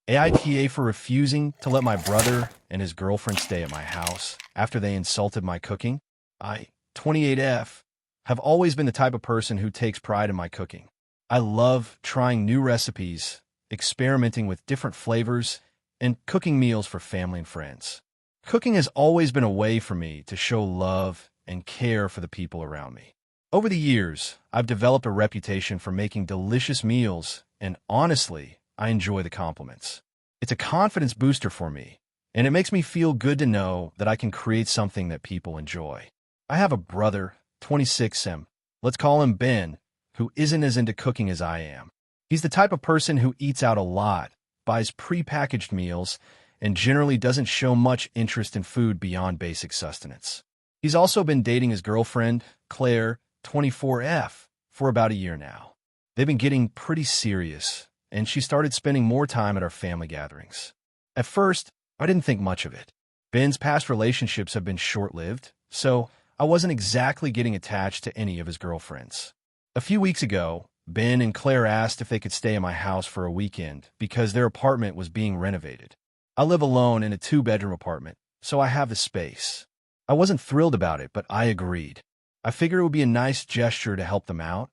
AITA for refusing to let my brother and his girlfriend stay at my house after they insulted my cooking. I, 28F, have always been the type of person who takes pride in my cooking. I love trying new recipes, experimenting with different flavors, and cooking meals for family and friends. Cooking has always been a way for me to show love and care for the people around me. Over the years, I've developed a reputation for making delicious meals, and honestly, I enjoy the compliments. It's a confidence booster for me, and it makes me feel good to know that I can create something that people enjoy. I have a brother, 26M, let's call him Ben, who isn't as into cooking as I am. He's the type of person who eats out a lot, buys pre-packaged meals, and generally doesn't show much interest in food beyond basic sustenance. He's also been dating his girlfriend, Claire, 24F, for about a year now. They've been getting pretty serious, and she started spending more time at our family gatherings. At first, I didn't think much of it. Ben's past relationships have been short-lived, so I wasn't exactly getting attached to any of his girlfriends. A few weeks ago, Ben and Claire asked if they could stay at my house for a weekend because their apartment was being renovated. I live alone in a 2-bedroom apartment, so I have the space. I wasn't thrilled about it, but I agreed. I figured it would be a nice gesture to help them out,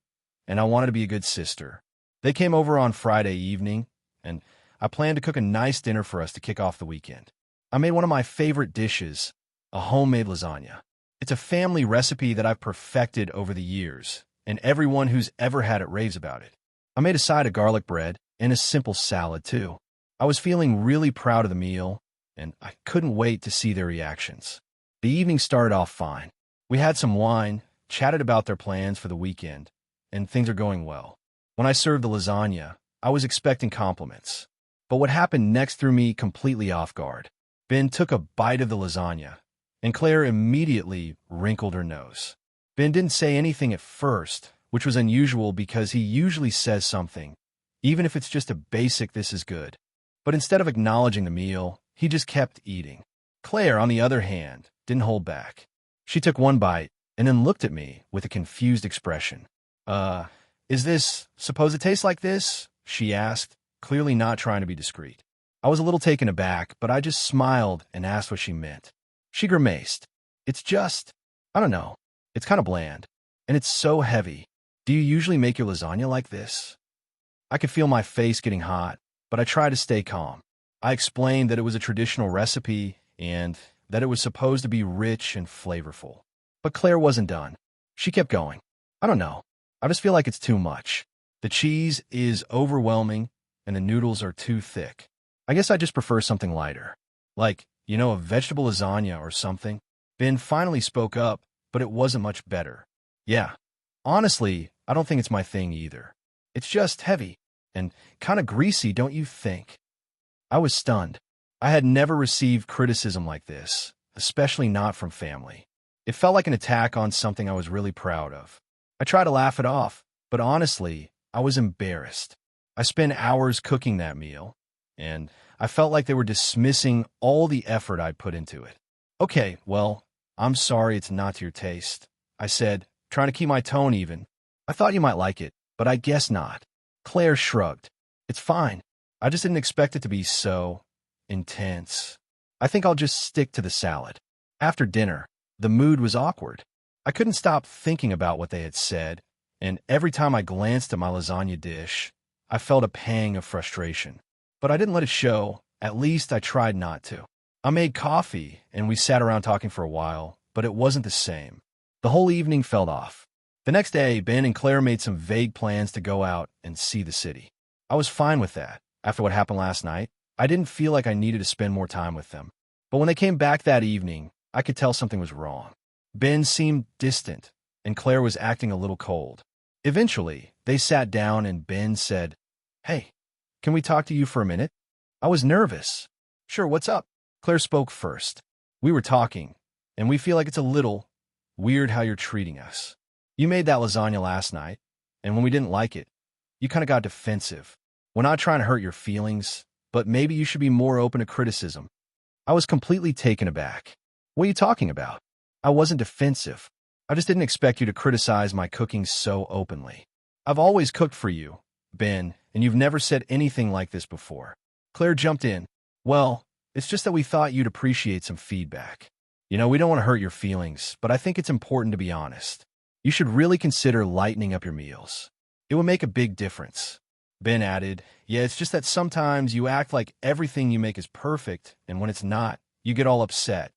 and I wanted to be a good sister. They came over on Friday evening, and I planned to cook a nice dinner for us to kick off the weekend. I made one of my favorite dishes, a homemade lasagna. It's a family recipe that I've perfected over the years, and everyone who's ever had it raves about it. I made a side of garlic bread and a simple salad, too. I was feeling really proud of the meal, and I couldn't wait to see their reactions. The evening started off fine. We had some wine, chatted about their plans for the weekend, and things are going well. When I served the lasagna, I was expecting compliments. But what happened next threw me completely off guard. Ben took a bite of the lasagna, and Claire immediately wrinkled her nose. Ben didn't say anything at first, which was unusual because he usually says something, even if it's just a basic "this is good." But instead of acknowledging the meal, he just kept eating. Claire, on the other hand, didn't hold back. She took one bite and then looked at me with a confused expression. Is this supposed to taste like this?" she asked, clearly not trying to be discreet. I was a little taken aback, but I just smiled and asked what she meant. She grimaced. "It's just, I don't know, it's kind of bland, and it's so heavy. Do you usually make your lasagna like this?" I could feel my face getting hot, but I tried to stay calm. I explained that it was a traditional recipe and that it was supposed to be rich and flavorful. But Claire wasn't done. She kept going. "I don't know. I just feel like it's too much. The cheese is overwhelming, and the noodles are too thick. I guess I just prefer something lighter. Like, a vegetable lasagna or something." Ben finally spoke up, but it wasn't much better. "Yeah, honestly, I don't think it's my thing either. It's just heavy and kind of greasy, don't you think?" I was stunned. I had never received criticism like this, especially not from family. It felt like an attack on something I was really proud of. I tried to laugh it off, but honestly, I was embarrassed. I spent hours cooking that meal, and I felt like they were dismissing all the effort I'd put into it. "Okay, well, I'm sorry it's not to your taste," I said, trying to keep my tone even. "I thought you might like it, but I guess not." Claire shrugged. "It's fine. I just didn't expect it to be so intense. I think I'll just stick to the salad." After dinner, the mood was awkward. I couldn't stop thinking about what they had said, and every time I glanced at my lasagna dish, I felt a pang of frustration. But I didn't let it show. At least I tried not to. I made coffee, and we sat around talking for a while, but it wasn't the same. The whole evening felt off. The next day, Ben and Claire made some vague plans to go out and see the city. I was fine with that. After what happened last night, I didn't feel like I needed to spend more time with them. But when they came back that evening, I could tell something was wrong. Ben seemed distant, and Claire was acting a little cold. Eventually, they sat down and Ben said, "Hey, can we talk to you for a minute?" I was nervous. "Sure, what's up?" Claire spoke first. "We were talking, and we feel like it's a little weird how you're treating us. You made that lasagna last night, and when we didn't like it, you kind of got defensive. We're not trying to hurt your feelings, but maybe you should be more open to criticism." I was completely taken aback. "What are you talking about? I wasn't defensive. I just didn't expect you to criticize my cooking so openly. I've always cooked for you, Ben, and you've never said anything like this before." Claire jumped in. Well, it's just that we thought you'd appreciate some feedback. We don't want to hurt your feelings, but I think it's important to be honest. You should really consider lightening up your meals. It would make a big difference. Ben added, yeah, it's just that sometimes you act like everything you make is perfect, and when it's not, you get all upset.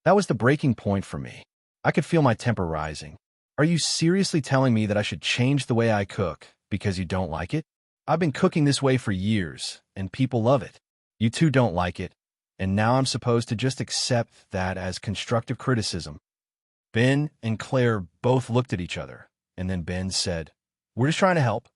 That was the breaking point for me. I could feel my temper rising. Are you seriously telling me that I should change the way I cook because you don't like it? I've been cooking this way for years, and people love it. You two don't like it, and now I'm supposed to just accept that as constructive criticism. Ben and Claire both looked at each other, and then Ben said, we're just trying to help,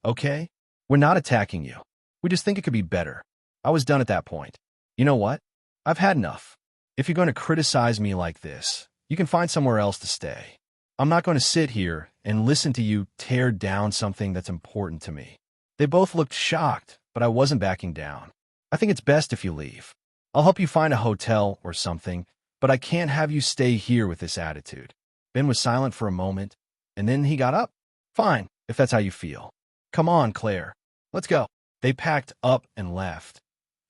okay? We're not attacking you. We just think it could be better. I was done at that point. You know what? I've had enough. If you're going to criticize me like this, you can find somewhere else to stay. I'm not going to sit here and listen to you tear down something that's important to me. They both looked shocked, but I wasn't backing down. I think it's best if you leave. I'll help you find a hotel or something, but I can't have you stay here with this attitude. Ben was silent for a moment, and then he got up. Fine, if that's how you feel. Come on, Claire. Let's go. They packed up and left,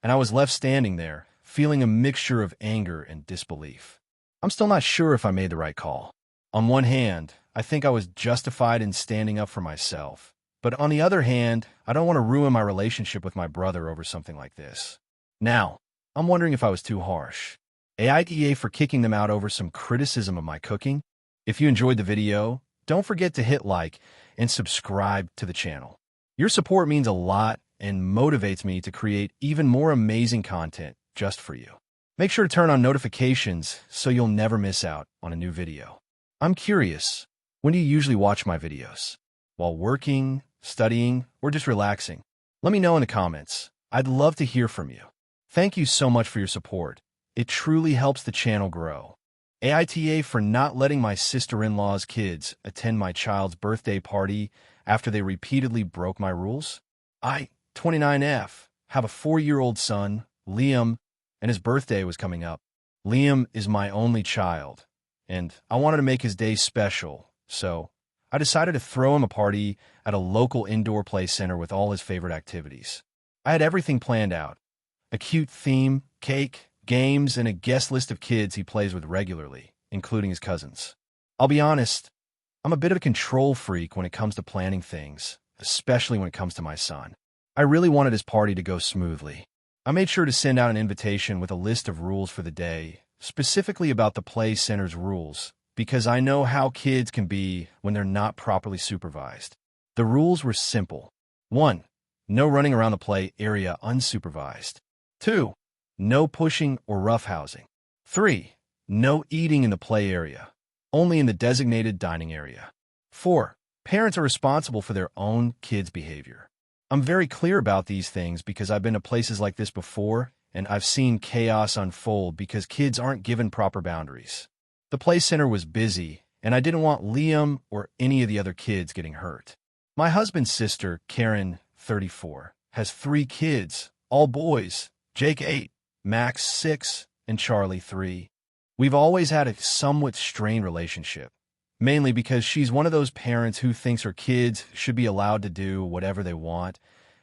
and I was left standing there, feeling a mixture of anger and disbelief. I'm still not sure if I made the right call. On one hand, I think I was justified in standing up for myself. But on the other hand, I don't want to ruin my relationship with my brother over something like this. Now, I'm wondering if I was too harsh. AITA for kicking them out over some criticism of my cooking. If you enjoyed the video, don't forget to hit like and subscribe to the channel. Your support means a lot and motivates me to create even more amazing content just for you. Make sure to turn on notifications so you'll never miss out on a new video. I'm curious, when do you usually watch my videos? While working, studying, or just relaxing? Let me know in the comments. I'd love to hear from you. Thank you so much for your support. It truly helps the channel grow. AITA for not letting my sister-in-law's kids attend my child's birthday party after they repeatedly broke my rules. I, 29F, have a 4-year-old son, Liam, and his birthday was coming up. Liam is my only child, and I wanted to make his day special, so I decided to throw him a party at a local indoor play center with all his favorite activities. I had everything planned out. A cute theme, cake, games, and a guest list of kids he plays with regularly, including his cousins. I'll be honest, I'm a bit of a control freak when it comes to planning things, especially when it comes to my son. I really wanted his party to go smoothly. I made sure to send out an invitation with a list of rules for the day, specifically about the play center's rules, because I know how kids can be when they're not properly supervised. The rules were simple. 1. No running around the play area unsupervised. 2. No pushing or roughhousing. 3. No eating in the play area, only in the designated dining area. 4. Parents are responsible for their own kids' behavior. I'm very clear about these things because I've been to places like this before, and I've seen chaos unfold because kids aren't given proper boundaries. The play center was busy, and I didn't want Liam or any of the other kids getting hurt. My husband's sister, Karen, 34, has 3 kids, all boys, Jake 8, Max 6, and Charlie 3. We've always had a somewhat strained relationship, mainly because she's one of those parents who thinks her kids should be allowed to do whatever they want,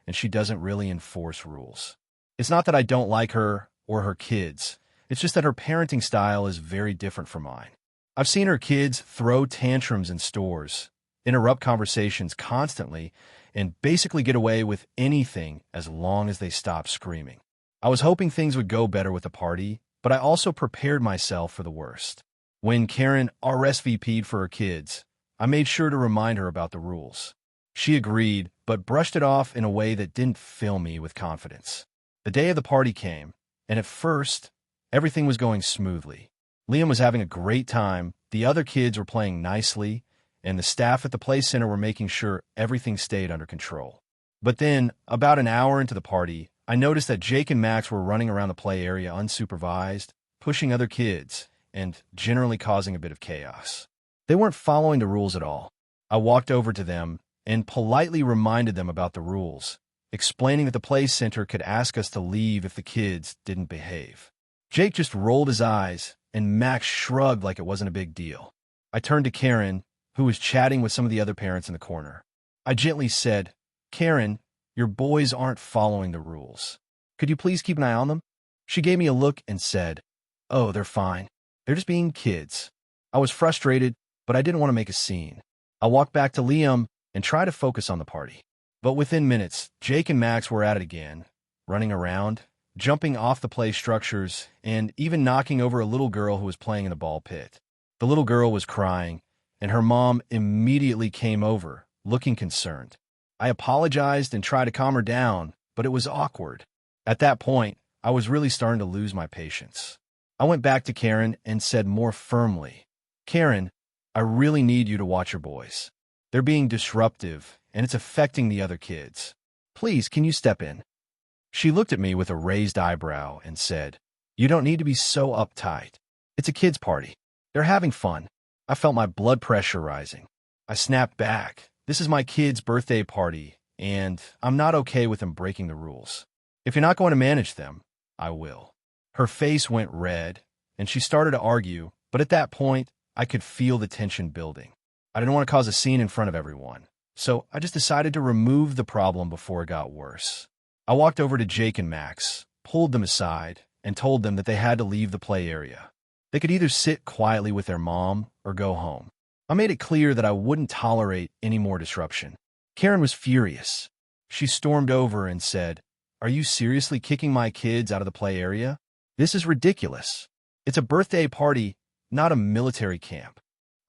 and she doesn't really enforce rules. It's not that I don't like her or her kids. It's just that her parenting style is very different from mine. I've seen her kids throw tantrums in stores, interrupt conversations constantly, and basically get away with anything as long as they stop screaming. I was hoping things would go better with the party, but I also prepared myself for the worst. When Karen RSVP'd for her kids, I made sure to remind her about the rules. She agreed, but brushed it off in a way that didn't fill me with confidence. The day of the party came, and at first, everything was going smoothly. Liam was having a great time, the other kids were playing nicely, and the staff at the play center were making sure everything stayed under control. But then, about an hour into the party, I noticed that Jake and Max were running around the play area unsupervised, pushing other kids, and generally causing a bit of chaos. They weren't following the rules at all. I walked over to them and politely reminded them about the rules, explaining that the play center could ask us to leave if the kids didn't behave. Jake just rolled his eyes, and Max shrugged like it wasn't a big deal. I turned to Karen, who was chatting with some of the other parents in the corner. I gently said, "Karen, your boys aren't following the rules." Could you please keep an eye on them? She gave me a look and said, "Oh, they're fine. They're just being kids." I was frustrated, but I didn't want to make a scene. I walked back to Liam and tried to focus on the party. But within minutes, Jake and Max were at it again, running around, jumping off the play structures, and even knocking over a little girl who was playing in the ball pit. The little girl was crying, and her mom immediately came over, looking concerned. I apologized and tried to calm her down, but it was awkward. At that point, I was really starting to lose my patience. I went back to Karen and said more firmly, "Karen, I really need you to watch your boys. They're being disruptive, and it's affecting the other kids. Please, can you step in?" She looked at me with a raised eyebrow and said, "You don't need to be so uptight. It's a kids' party. They're having fun." I felt my blood pressure rising. I snapped back. "This is my kid's birthday party, and I'm not okay with them breaking the rules. If you're not going to manage them, I will." Her face went red, and she started to argue, but at that point, I could feel the tension building. I didn't want to cause a scene in front of everyone, so I just decided to remove the problem before it got worse. I walked over to Jake and Max, pulled them aside, and told them that they had to leave the play area. They could either sit quietly with their mom or go home. I made it clear that I wouldn't tolerate any more disruption. Karen was furious. She stormed over and said, "Are you seriously kicking my kids out of the play area? This is ridiculous. It's a birthday party, not a military camp."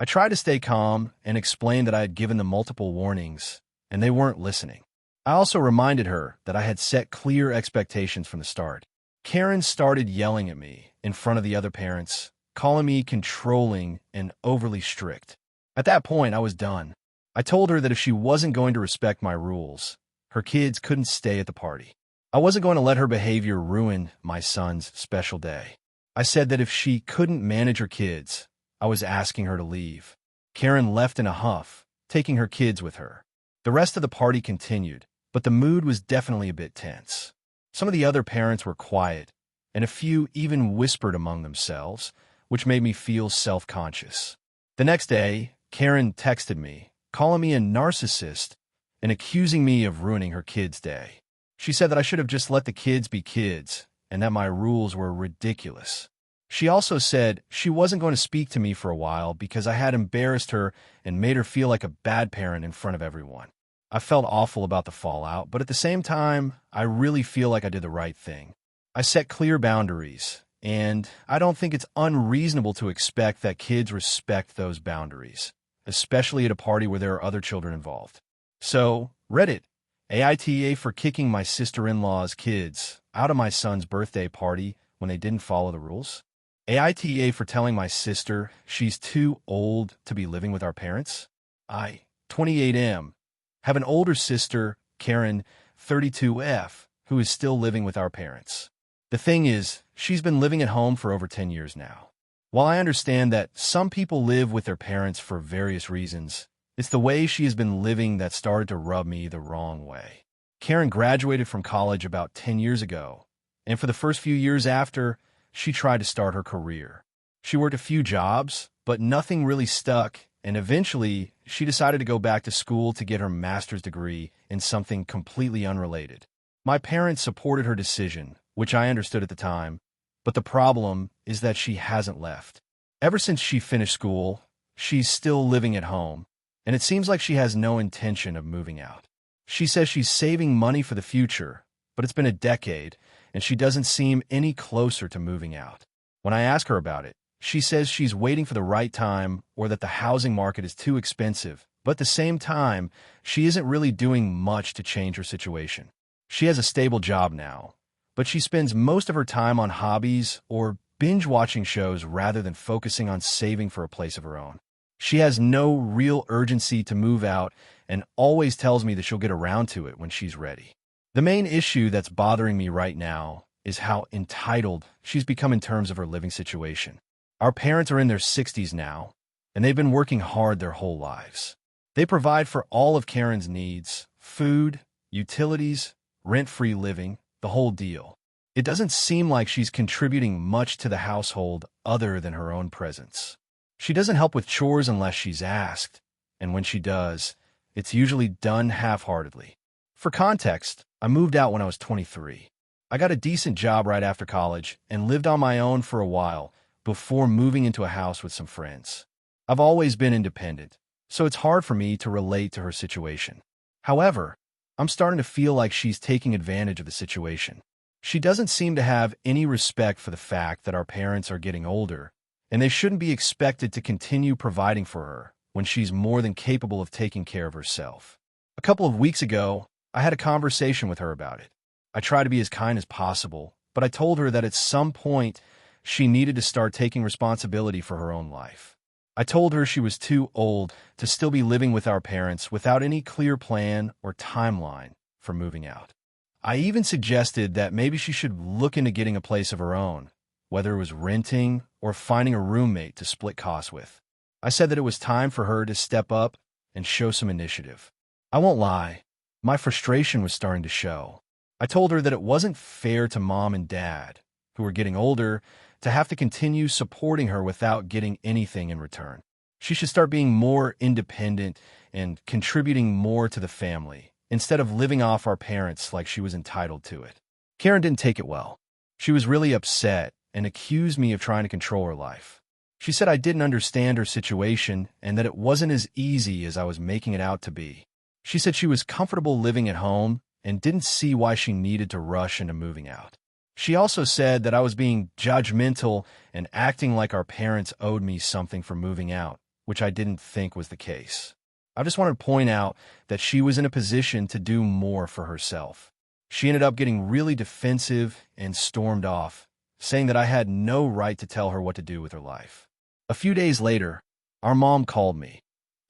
I tried to stay calm and explain that I had given them multiple warnings, and they weren't listening. I also reminded her that I had set clear expectations from the start. Karen started yelling at me in front of the other parents, calling me controlling and overly strict. At that point, I was done. I told her that if she wasn't going to respect my rules, her kids couldn't stay at the party. I wasn't going to let her behavior ruin my son's special day. I said that if she couldn't manage her kids, I was asking her to leave. Karen left in a huff, taking her kids with her. The rest of the party continued, but the mood was definitely a bit tense. Some of the other parents were quiet, and a few even whispered among themselves, which made me feel self-conscious. The next day, Karen texted me, calling me a narcissist and accusing me of ruining her kids' day. She said that I should have just let the kids be kids and that my rules were ridiculous. She also said she wasn't going to speak to me for a while because I had embarrassed her and made her feel like a bad parent in front of everyone. I felt awful about the fallout, but at the same time, I really feel like I did the right thing. I set clear boundaries, and I don't think it's unreasonable to expect that kids respect those boundaries, especially at a party where there are other children involved. So, Reddit, AITA for kicking my sister-in-law's kids out of my son's birthday party when they didn't follow the rules. AITA for telling my sister she's too old to be living with our parents. I, 28M, have an older sister, Karen, 32F, who is still living with our parents. The thing is, she's been living at home for over 10 years now. While I understand that some people live with their parents for various reasons, it's the way she has been living that started to rub me the wrong way. Karen graduated from college about 10 years ago, and for the first few years after, she tried to start her career. She worked a few jobs, but nothing really stuck, and eventually, she decided to go back to school to get her master's degree in something completely unrelated. My parents supported her decision, which I understood at the time, but the problem is that she hasn't left. Ever since she finished school, she's still living at home, and it seems like she has no intention of moving out. She says she's saving money for the future, but it's been a decade, and she doesn't seem any closer to moving out. When I ask her about it, she says she's waiting for the right time or that the housing market is too expensive, but at the same time, she isn't really doing much to change her situation. She has a stable job now, but she spends most of her time on hobbies or binge-watching shows rather than focusing on saving for a place of her own. She has no real urgency to move out and always tells me that she'll get around to it when she's ready. The main issue that's bothering me right now is how entitled she's become in terms of her living situation. Our parents are in their 60s now, and they've been working hard their whole lives. They provide for all of Karen's needs, food, utilities, rent-free living, the whole deal. It doesn't seem like she's contributing much to the household other than her own presence. She doesn't help with chores unless she's asked, and when she does, it's usually done half-heartedly. For context, I moved out when I was 23. I got a decent job right after college and lived on my own for a while before moving into a house with some friends. I've always been independent, so it's hard for me to relate to her situation. However, I'm starting to feel like she's taking advantage of the situation. She doesn't seem to have any respect for the fact that our parents are getting older, and they shouldn't be expected to continue providing for her when she's more than capable of taking care of herself. A couple of weeks ago, I had a conversation with her about it. I tried to be as kind as possible, but I told her that at some point, she needed to start taking responsibility for her own life. I told her she was too old to still be living with our parents without any clear plan or timeline for moving out. I even suggested that maybe she should look into getting a place of her own, whether it was renting or finding a roommate to split costs with. I said that it was time for her to step up and show some initiative. I won't lie, my frustration was starting to show. I told her that it wasn't fair to mom and dad, who were getting older, to have to continue supporting her without getting anything in return. She should start being more independent and contributing more to the family, instead of living off our parents like she was entitled to it. Karen didn't take it well. She was really upset and accused me of trying to control her life. She said I didn't understand her situation and that it wasn't as easy as I was making it out to be. She said she was comfortable living at home and didn't see why she needed to rush into moving out. She also said that I was being judgmental and acting like our parents owed me something for moving out, which I didn't think was the case. I just wanted to point out that she was in a position to do more for herself. She ended up getting really defensive and stormed off, saying that I had no right to tell her what to do with her life. A few days later, our mom called me,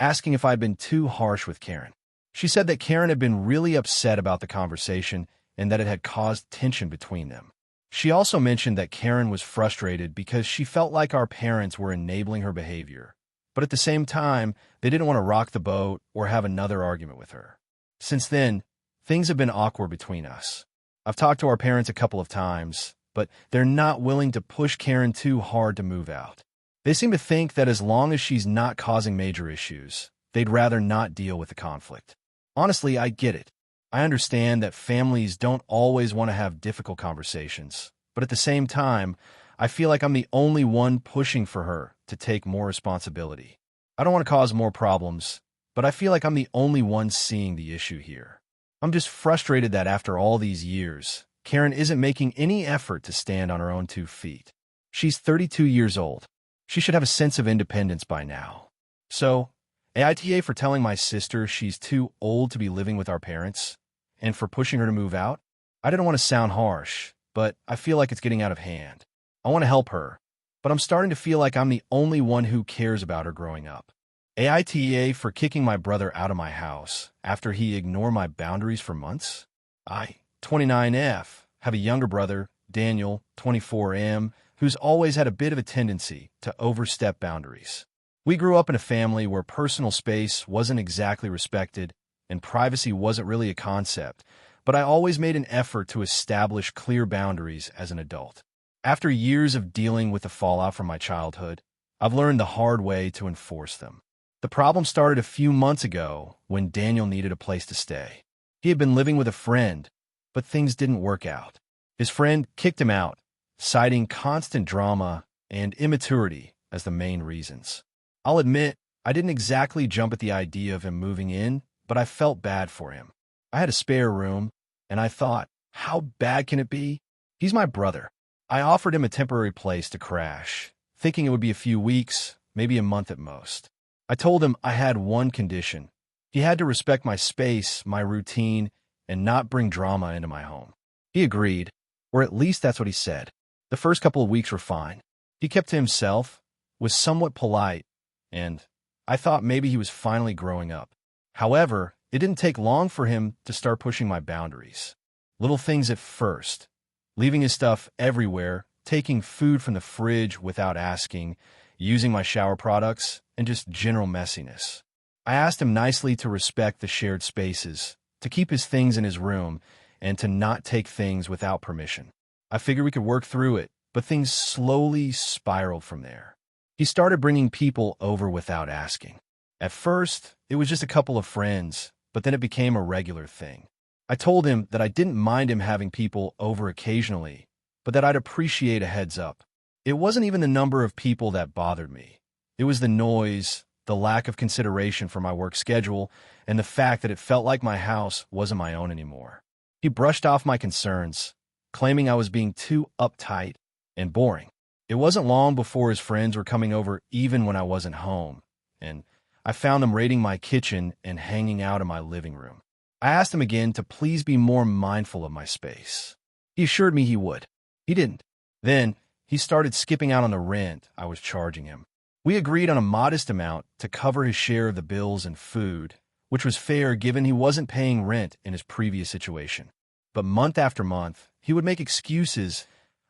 asking if I'd been too harsh with Karen. She said that Karen had been really upset about the conversation and that it had caused tension between them. She also mentioned that Karen was frustrated because she felt like our parents were enabling her behavior, but at the same time, they didn't want to rock the boat or have another argument with her. Since then, things have been awkward between us. I've talked to our parents a couple of times, but they're not willing to push Karen too hard to move out. They seem to think that as long as she's not causing major issues, they'd rather not deal with the conflict. Honestly, I get it. I understand that families don't always want to have difficult conversations, but at the same time, I feel like I'm the only one pushing for her to take more responsibility. I don't want to cause more problems, but I feel like I'm the only one seeing the issue here. I'm just frustrated that after all these years, Karen isn't making any effort to stand on her own 2 feet. She's 32 years old. She should have a sense of independence by now. So, AITA for telling my sister she's too old to be living with our parents, and for pushing her to move out. I didn't want to sound harsh, but I feel like it's getting out of hand. I want to help her, but I'm starting to feel like I'm the only one who cares about her growing up. AITA for kicking my brother out of my house after he ignored my boundaries for months. I, 29F, have a younger brother, Daniel, 24M, who's always had a bit of a tendency to overstep boundaries. We grew up in a family where personal space wasn't exactly respected and privacy wasn't really a concept, but I always made an effort to establish clear boundaries as an adult. After years of dealing with the fallout from my childhood, I've learned the hard way to enforce them. The problem started a few months ago when Daniel needed a place to stay. He had been living with a friend, but things didn't work out. His friend kicked him out, citing constant drama and immaturity as the main reasons. I'll admit, I didn't exactly jump at the idea of him moving in, but I felt bad for him. I had a spare room, and I thought, how bad can it be? He's my brother. I offered him a temporary place to crash, thinking it would be a few weeks, maybe a month at most. I told him I had one condition. He had to respect my space, my routine, and not bring drama into my home. He agreed, or at least that's what he said. The first couple of weeks were fine. He kept to himself, was somewhat polite, and I thought maybe he was finally growing up. However, it didn't take long for him to start pushing my boundaries. Little things at first. Leaving his stuff everywhere, taking food from the fridge without asking, using my shower products, and just general messiness. I asked him nicely to respect the shared spaces, to keep his things in his room, and to not take things without permission. I figured we could work through it, but things slowly spiraled from there. He started bringing people over without asking. At first, it was just a couple of friends, but then it became a regular thing. I told him that I didn't mind him having people over occasionally, but that I'd appreciate a heads up. It wasn't even the number of people that bothered me. It was the noise, the lack of consideration for my work schedule, and the fact that it felt like my house wasn't my own anymore. He brushed off my concerns, claiming I was being too uptight and boring. It wasn't long before his friends were coming over even when I wasn't home, and I found them raiding my kitchen and hanging out in my living room. I asked him again to please be more mindful of my space. He assured me he would. He didn't. Then, he started skipping out on the rent I was charging him. We agreed on a modest amount to cover his share of the bills and food, which was fair given he wasn't paying rent in his previous situation. But month after month, he would make excuses.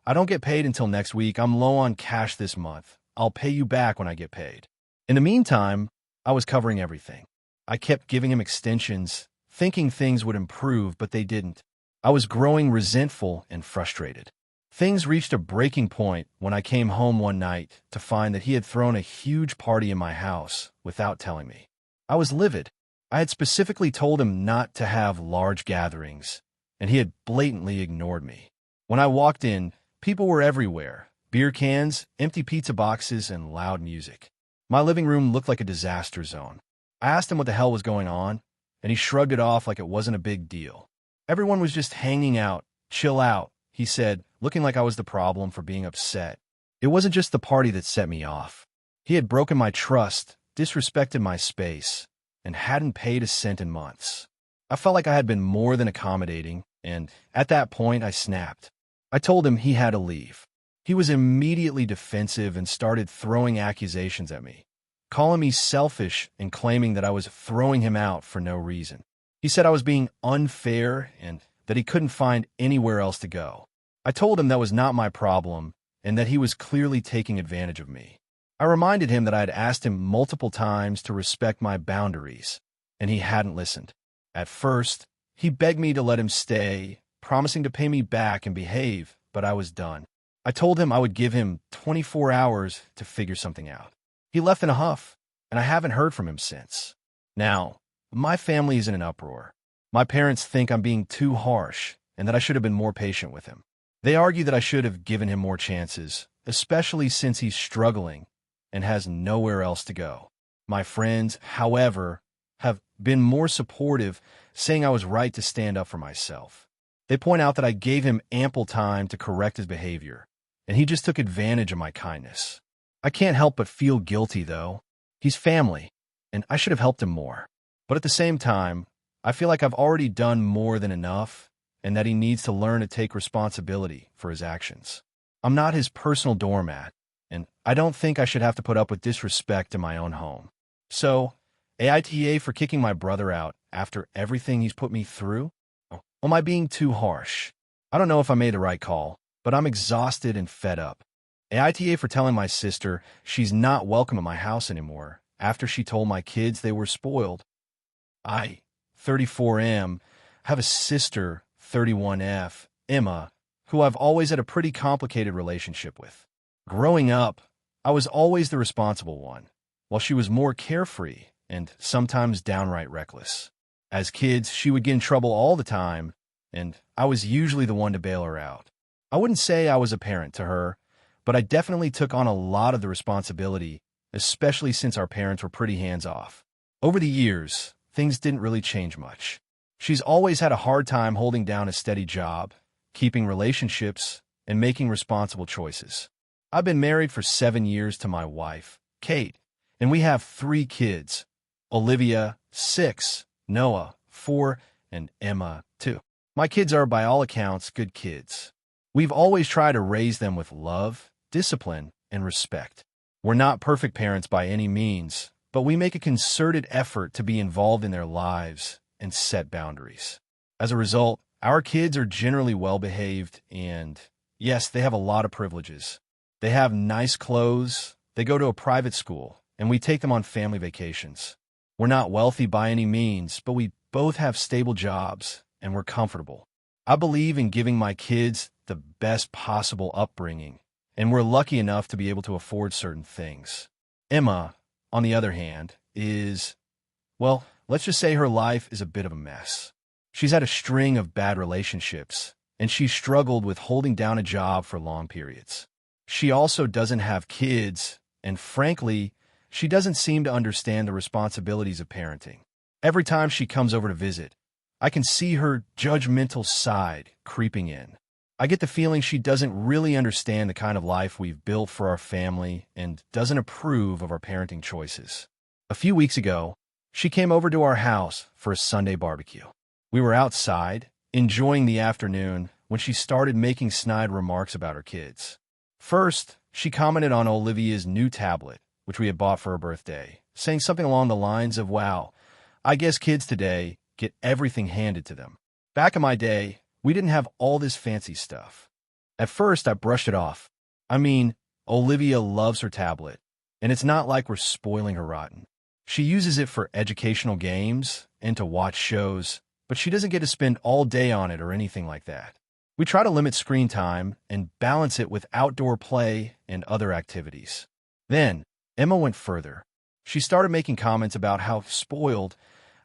I don't get paid until next week. I'm low on cash this month. I'll pay you back when I get paid. In the meantime, I was covering everything. I kept giving him extensions, thinking things would improve, but they didn't. I was growing resentful and frustrated. Things reached a breaking point when I came home one night to find that he had thrown a huge party in my house without telling me. I was livid. I had specifically told him not to have large gatherings, and he had blatantly ignored me. When I walked in, people were everywhere: beer cans, empty pizza boxes, and loud music. My living room looked like a disaster zone. I asked him what the hell was going on, and he shrugged it off like it wasn't a big deal. Everyone was just hanging out. Chill out, he said, looking like I was the problem for being upset. It wasn't just the party that set me off. He had broken my trust, disrespected my space, and hadn't paid a cent in months. I felt like I had been more than accommodating, and at that point I snapped. I told him he had to leave. He was immediately defensive and started throwing accusations at me, calling me selfish and claiming that I was throwing him out for no reason. He said I was being unfair and that he couldn't find anywhere else to go. I told him that was not my problem and that he was clearly taking advantage of me. I reminded him that I had asked him multiple times to respect my boundaries, and he hadn't listened. At first, he begged me to let him stay, promising to pay me back and behave, but I was done. I told him I would give him 24 hours to figure something out. He left in a huff, and I haven't heard from him since. Now, my family is in an uproar. My parents think I'm being too harsh and that I should have been more patient with him. They argue that I should have given him more chances, especially since he's struggling and has nowhere else to go. My friends, however, have been more supportive, saying I was right to stand up for myself. They point out that I gave him ample time to correct his behavior, and he just took advantage of my kindness. I can't help but feel guilty, though. He's family, and I should have helped him more. But at the same time, I feel like I've already done more than enough, and that he needs to learn to take responsibility for his actions. I'm not his personal doormat, and I don't think I should have to put up with disrespect in my own home. So, AITA for kicking my brother out after everything he's put me through? Am I being too harsh? I don't know if I made the right call, but I'm exhausted and fed up. AITA for telling my sister she's not welcome at my house anymore after she told my kids they were spoiled. I, 34M, have a sister, 31F, Emma, who I've always had a pretty complicated relationship with. Growing up, I was always the responsible one, while she was more carefree and sometimes downright reckless. As kids, she would get in trouble all the time, and I was usually the one to bail her out. I wouldn't say I was a parent to her, but I definitely took on a lot of the responsibility, especially since our parents were pretty hands-off. Over the years, things didn't really change much. She's always had a hard time holding down a steady job, keeping relationships, and making responsible choices. I've been married for 7 years to my wife, Kate, and we have 3 kids: Olivia, 6, Noah, 4, and Emma, 2. My kids are, by all accounts, good kids. We've always tried to raise them with love, discipline, and respect. We're not perfect parents by any means, but we make a concerted effort to be involved in their lives and set boundaries. As a result, our kids are generally well-behaved and, yes, they have a lot of privileges. They have nice clothes, they go to a private school, and we take them on family vacations. We're not wealthy by any means, but we both have stable jobs, and we're comfortable. I believe in giving my kids the best possible upbringing, and we're lucky enough to be able to afford certain things. Emma, on the other hand, is, well, let's just say her life is a bit of a mess. She's had a string of bad relationships, and she's struggled with holding down a job for long periods. She also doesn't have kids, and frankly, she doesn't seem to understand the responsibilities of parenting. Every time she comes over to visit, I can see her judgmental side creeping in. I get the feeling she doesn't really understand the kind of life we've built for our family and doesn't approve of our parenting choices. A few weeks ago, she came over to our house for a Sunday barbecue. We were outside, enjoying the afternoon, when she started making snide remarks about her kids. First, she commented on Olivia's new tablet, which we had bought for her birthday, saying something along the lines of, "Wow, I guess kids today get everything handed to them. Back in my day, we didn't have all this fancy stuff." At first, I brushed it off. I mean, Olivia loves her tablet, and it's not like we're spoiling her rotten. She uses it for educational games and to watch shows, but she doesn't get to spend all day on it or anything like that. We try to limit screen time and balance it with outdoor play and other activities. Then, Emma went further. She started making comments about how spoiled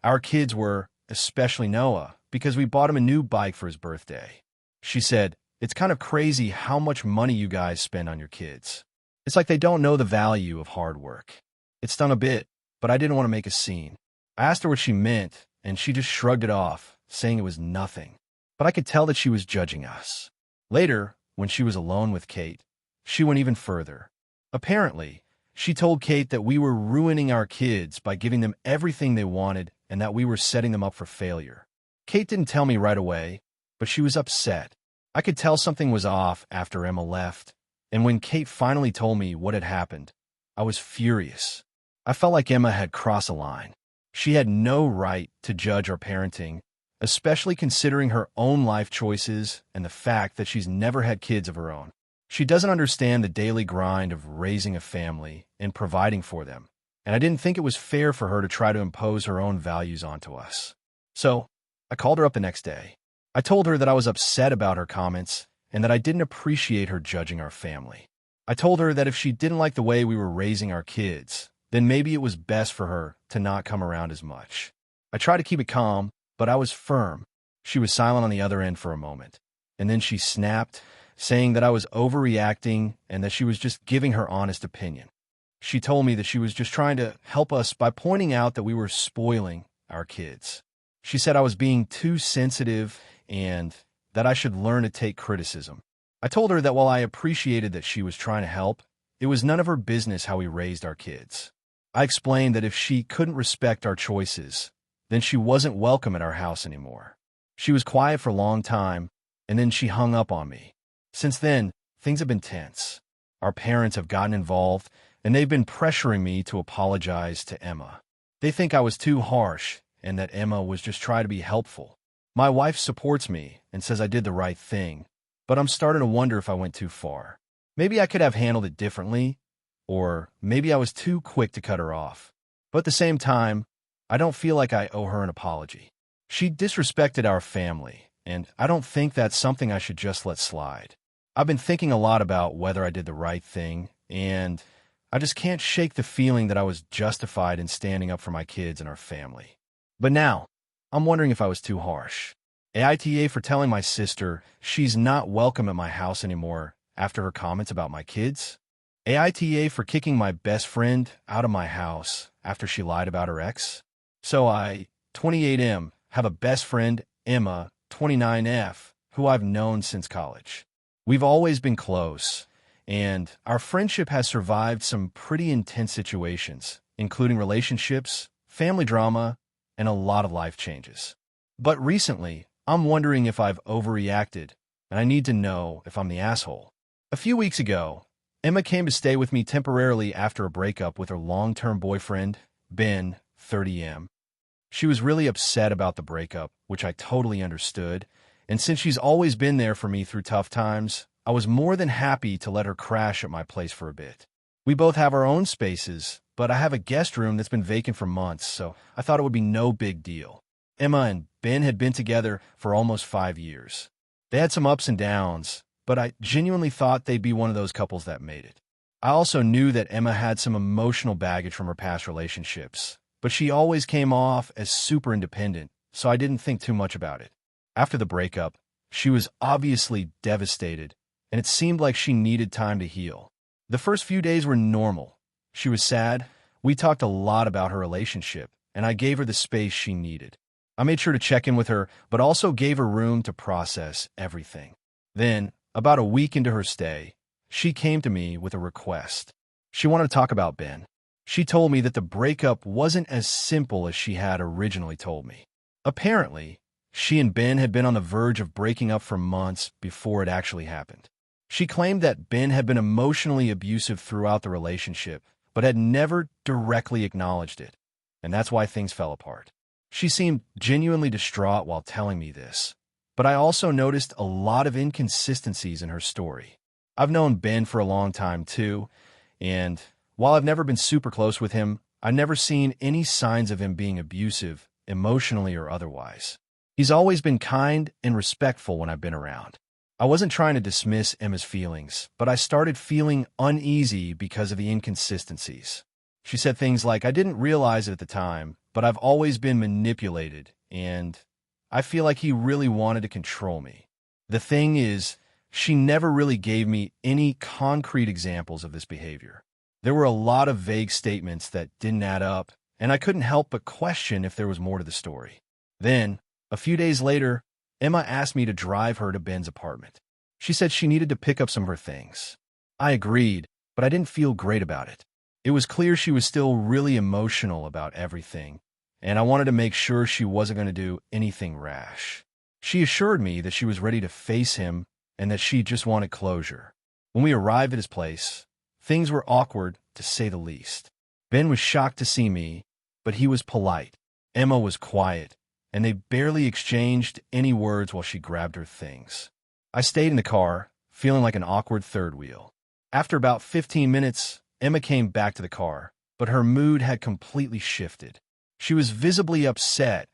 our kids were, especially Noah, because we bought him a new bike for his birthday. She said, "It's kind of crazy how much money you guys spend on your kids. It's like they don't know the value of hard work." It stung a bit, but I didn't want to make a scene. I asked her what she meant, and she just shrugged it off, saying it was nothing. But I could tell that she was judging us. Later, when she was alone with Kate, she went even further. Apparently, she told Kate that we were ruining our kids by giving them everything they wanted and that we were setting them up for failure. Kate didn't tell me right away, but she was upset. I could tell something was off after Emma left, and when Kate finally told me what had happened, I was furious. I felt like Emma had crossed a line. She had no right to judge our parenting, especially considering her own life choices and the fact that she's never had kids of her own. She doesn't understand the daily grind of raising a family and providing for them, and I didn't think it was fair for her to try to impose her own values onto us. So, I called her up the next day. I told her that I was upset about her comments and that I didn't appreciate her judging our family. I told her that if she didn't like the way we were raising our kids, then maybe it was best for her to not come around as much. I tried to keep it calm, but I was firm. She was silent on the other end for a moment, and then she snapped, saying that I was overreacting and that she was just giving her honest opinion. She told me that she was just trying to help us by pointing out that we were spoiling our kids. She said I was being too sensitive and that I should learn to take criticism. I told her that while I appreciated that she was trying to help, it was none of her business how we raised our kids. I explained that if she couldn't respect our choices, then she wasn't welcome at our house anymore. She was quiet for a long time, and then she hung up on me. Since then, things have been tense. Our parents have gotten involved, and they've been pressuring me to apologize to Emma. They think I was too harsh and that Emma was just trying to be helpful. My wife supports me and says I did the right thing, but I'm starting to wonder if I went too far. Maybe I could have handled it differently, or maybe I was too quick to cut her off. But at the same time, I don't feel like I owe her an apology. She disrespected our family, and I don't think that's something I should just let slide. I've been thinking a lot about whether I did the right thing, and I just can't shake the feeling that I was justified in standing up for my kids and our family. But now, I'm wondering if I was too harsh. AITA for telling my sister she's not welcome at my house anymore after her comments about my kids. AITA for kicking my best friend out of my house after she lied about her ex. So I, 28M, have a best friend, Emma, 29F, who I've known since college. We've always been close, and our friendship has survived some pretty intense situations, including relationships, family drama, and a lot of life changes. But recently, I'm wondering if I've overreacted, and I need to know if I'm the asshole. A few weeks ago, Emma came to stay with me temporarily after a breakup with her long-term boyfriend, Ben, 30M. She was really upset about the breakup, which I totally understood, and since she's always been there for me through tough times, I was more than happy to let her crash at my place for a bit. We both have our own spaces, but I have a guest room that's been vacant for months, so I thought it would be no big deal. Emma and Ben had been together for almost 5 years. They had some ups and downs, but I genuinely thought they'd be one of those couples that made it. I also knew that Emma had some emotional baggage from her past relationships, but she always came off as super independent, so I didn't think too much about it. After the breakup, she was obviously devastated, and it seemed like she needed time to heal. The first few days were normal. She was sad. We talked a lot about her relationship, and I gave her the space she needed. I made sure to check in with her, but also gave her room to process everything. Then, about a week into her stay, she came to me with a request. She wanted to talk about Ben. She told me that the breakup wasn't as simple as she had originally told me. Apparently, she and Ben had been on the verge of breaking up for months before it actually happened. She claimed that Ben had been emotionally abusive throughout the relationship, but had never directly acknowledged it, and that's why things fell apart. She seemed genuinely distraught while telling me this, but I also noticed a lot of inconsistencies in her story. I've known Ben for a long time too, and while I've never been super close with him, I've never seen any signs of him being abusive, emotionally or otherwise. He's always been kind and respectful when I've been around. I wasn't trying to dismiss Emma's feelings, but I started feeling uneasy because of the inconsistencies. She said things like, "I didn't realize it at the time, but I've always been manipulated, and I feel like he really wanted to control me." The thing is, she never really gave me any concrete examples of this behavior. There were a lot of vague statements that didn't add up, and I couldn't help but question if there was more to the story. Then, a few days later, Emma asked me to drive her to Ben's apartment. She said she needed to pick up some of her things. I agreed, but I didn't feel great about it. It was clear she was still really emotional about everything, and I wanted to make sure she wasn't going to do anything rash. She assured me that she was ready to face him and that she just wanted closure. When we arrived at his place, things were awkward, to say the least. Ben was shocked to see me, but he was polite. Emma was quiet, and they barely exchanged any words while she grabbed her things. I stayed in the car, feeling like an awkward third wheel. After about 15 minutes, Emma came back to the car, but her mood had completely shifted. She was visibly upset,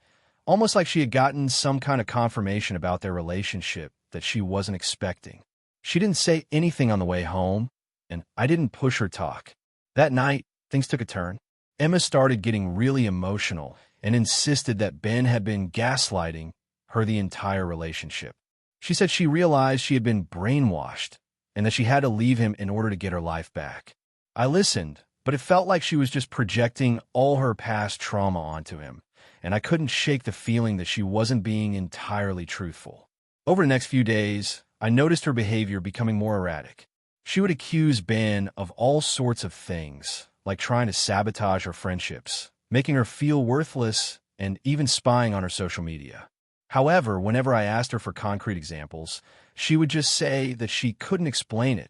almost like she had gotten some kind of confirmation about their relationship that she wasn't expecting. She didn't say anything on the way home, and I didn't push her talk. That night, things took a turn. Emma started getting really emotional and insisted that Ben had been gaslighting her the entire relationship. She said she realized she had been brainwashed and that she had to leave him in order to get her life back. I listened, but it felt like she was just projecting all her past trauma onto him, and I couldn't shake the feeling that she wasn't being entirely truthful. Over the next few days, I noticed her behavior becoming more erratic. She would accuse Ben of all sorts of things, like trying to sabotage her friendships, making her feel worthless, and even spying on her social media. However, whenever I asked her for concrete examples, she would just say that she couldn't explain it,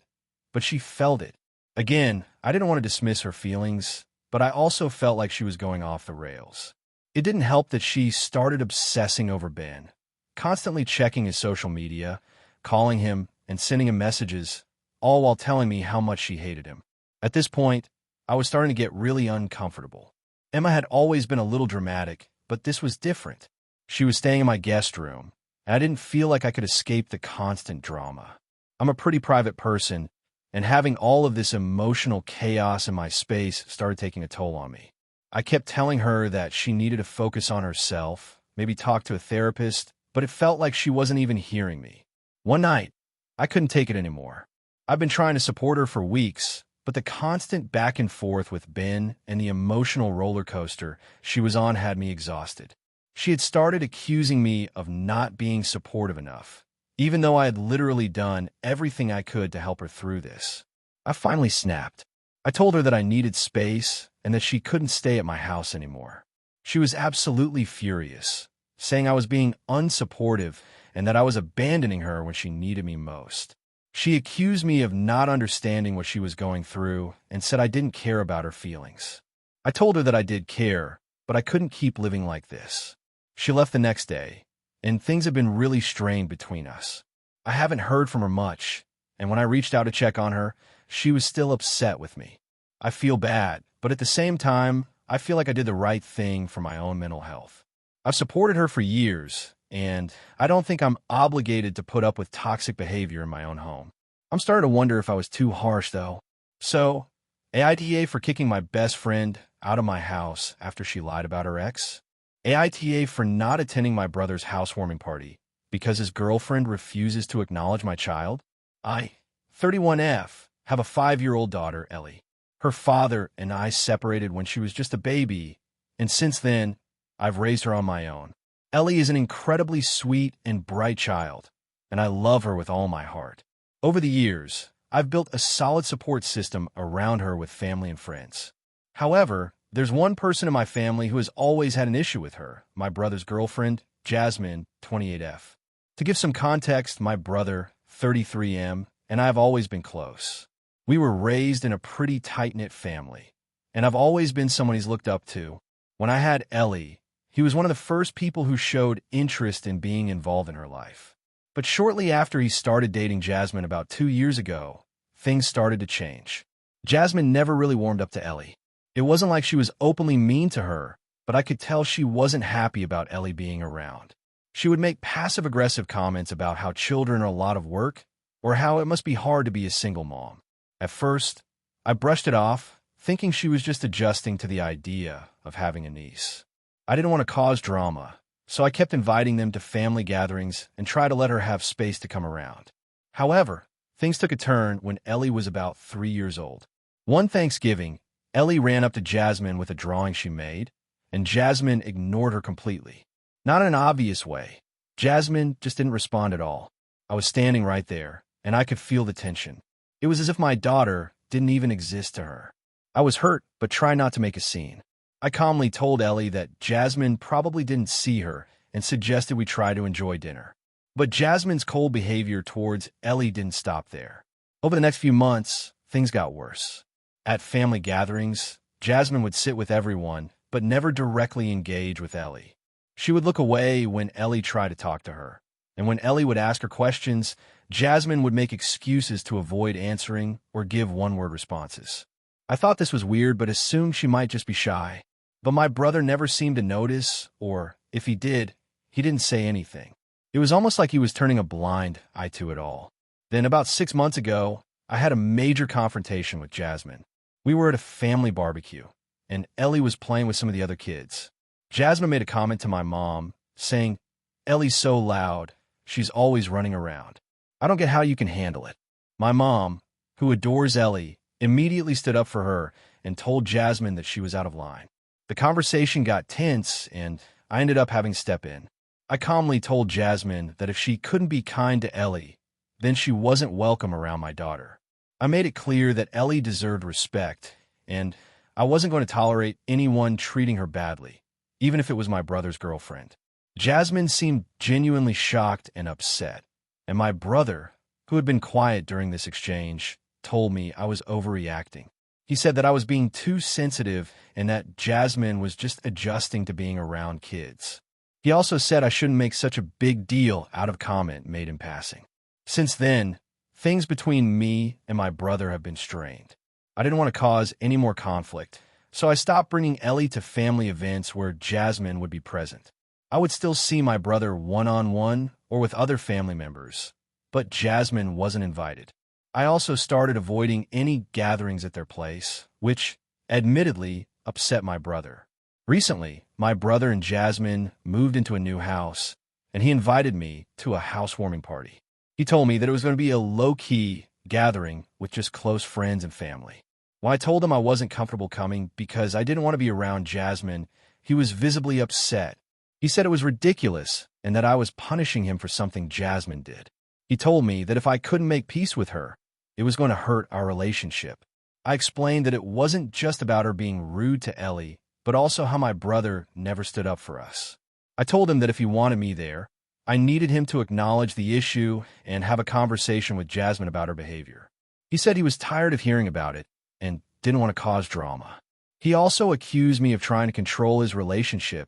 but she felt it. Again, I didn't want to dismiss her feelings, but I also felt like she was going off the rails. It didn't help that she started obsessing over Ben, constantly checking his social media, calling him, and sending him messages, all while telling me how much she hated him. At this point, I was starting to get really uncomfortable. Emma had always been a little dramatic, but this was different. She was staying in my guest room, and I didn't feel like I could escape the constant drama. I'm a pretty private person, and having all of this emotional chaos in my space started taking a toll on me. I kept telling her that she needed to focus on herself, maybe talk to a therapist, but it felt like she wasn't even hearing me. One night, I couldn't take it anymore. I've been trying to support her for weeks, but the constant back and forth with Ben and the emotional roller coaster she was on had me exhausted. She had started accusing me of not being supportive enough, even though I had literally done everything I could to help her through this. I finally snapped. I told her that I needed space and that she couldn't stay at my house anymore. She was absolutely furious, saying I was being unsupportive and that I was abandoning her when she needed me most. She accused me of not understanding what she was going through and said I didn't care about her feelings. I told her that I did care, but I couldn't keep living like this. She left the next day, and things have been really strained between us. I haven't heard from her much, and when I reached out to check on her, she was still upset with me. I feel bad, but at the same time, I feel like I did the right thing for my own mental health. I've supported her for years, and I don't think I'm obligated to put up with toxic behavior in my own home. I'm starting to wonder if I was too harsh, though. So, AITA for kicking my best friend out of my house after she lied about her ex? AITA for not attending my brother's housewarming party because his girlfriend refuses to acknowledge my child. I, 31F, have a 5-year-old daughter, Ellie. Her father and I separated when she was just a baby, and since then, I've raised her on my own. Ellie is an incredibly sweet and bright child, and I love her with all my heart. Over the years, I've built a solid support system around her with family and friends. However, there's one person in my family who has always had an issue with her, my brother's girlfriend, Jasmine, 28F. To give some context, my brother, 33M, and I have always been close. We were raised in a pretty tight-knit family, and I've always been someone he's looked up to. When I had Ellie, he was one of the first people who showed interest in being involved in her life. But shortly after he started dating Jasmine about 2 years ago, things started to change. Jasmine never really warmed up to Ellie. It wasn't like she was openly mean to her, but I could tell she wasn't happy about Ellie being around. She would make passive-aggressive comments about how children are a lot of work or how it must be hard to be a single mom. At first, I brushed it off, thinking she was just adjusting to the idea of having a niece. I didn't want to cause drama, so I kept inviting them to family gatherings and tried to let her have space to come around. However, things took a turn when Ellie was about 3 years old. One Thanksgiving, Ellie ran up to Jasmine with a drawing she made, and Jasmine ignored her completely. Not in an obvious way. Jasmine just didn't respond at all. I was standing right there, and I could feel the tension. It was as if my daughter didn't even exist to her. I was hurt, but tried not to make a scene. I calmly told Ellie that Jasmine probably didn't see her and suggested we try to enjoy dinner. But Jasmine's cold behavior towards Ellie didn't stop there. Over the next few months, things got worse. At family gatherings, Jasmine would sit with everyone, but never directly engage with Ellie. She would look away when Ellie tried to talk to her, and when Ellie would ask her questions, Jasmine would make excuses to avoid answering or give one-word responses. I thought this was weird, but assumed she might just be shy. But my brother never seemed to notice, or if he did, he didn't say anything. It was almost like he was turning a blind eye to it all. Then about 6 months ago, I had a major confrontation with Jasmine. We were at a family barbecue, and Ellie was playing with some of the other kids. Jasmine made a comment to my mom, saying, "Ellie's so loud, she's always running around. I don't get how you can handle it." My mom, who adores Ellie, immediately stood up for her and told Jasmine that she was out of line. The conversation got tense, and I ended up having to step in. I calmly told Jasmine that if she couldn't be kind to Ellie, then she wasn't welcome around my daughter. I made it clear that Ellie deserved respect, and I wasn't going to tolerate anyone treating her badly, even if it was my brother's girlfriend. Jasmine seemed genuinely shocked and upset, and my brother, who had been quiet during this exchange, told me I was overreacting. He said that I was being too sensitive and that Jasmine was just adjusting to being around kids. He also said I shouldn't make such a big deal out of a comment made in passing. Since then, things between me and my brother have been strained. I didn't want to cause any more conflict, so I stopped bringing Ellie to family events where Jasmine would be present. I would still see my brother one-on-one or with other family members, but Jasmine wasn't invited. I also started avoiding any gatherings at their place, which, admittedly, upset my brother. Recently, my brother and Jasmine moved into a new house, and he invited me to a housewarming party. He told me that it was going to be a low-key gathering with just close friends and family. When I told him I wasn't comfortable coming because I didn't want to be around Jasmine, he was visibly upset. He said it was ridiculous and that I was punishing him for something Jasmine did. He told me that if I couldn't make peace with her, it was going to hurt our relationship. I explained that it wasn't just about her being rude to Ellie, but also how my brother never stood up for us. I told him that if he wanted me there, I needed him to acknowledge the issue and have a conversation with Jasmine about her behavior. He said he was tired of hearing about it and didn't want to cause drama. He also accused me of trying to control his relationship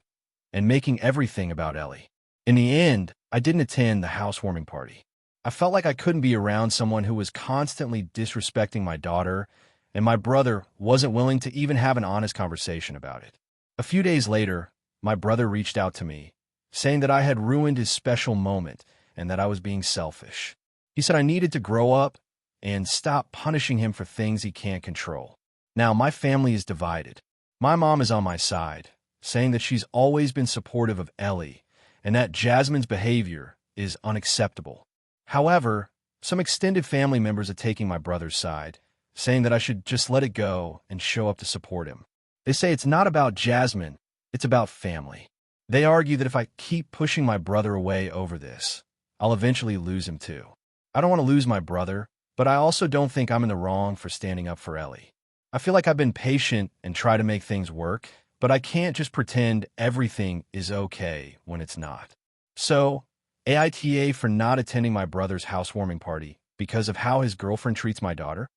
and making everything about Ellie. In the end, I didn't attend the housewarming party. I felt like I couldn't be around someone who was constantly disrespecting my daughter, and my brother wasn't willing to even have an honest conversation about it. A few days later, my brother reached out to me, saying that I had ruined his special moment and that I was being selfish. He said I needed to grow up and stop punishing him for things he can't control. Now, my family is divided. My mom is on my side, saying that she's always been supportive of Ellie and that Jasmine's behavior is unacceptable. However, some extended family members are taking my brother's side, saying that I should just let it go and show up to support him. They say it's not about Jasmine, it's about family. They argue that if I keep pushing my brother away over this, I'll eventually lose him too. I don't want to lose my brother, but I also don't think I'm in the wrong for standing up for Ellie. I feel like I've been patient and try to make things work, but I can't just pretend everything is okay when it's not. So, AITA for not attending my brother's housewarming party because of how his girlfriend treats my daughter.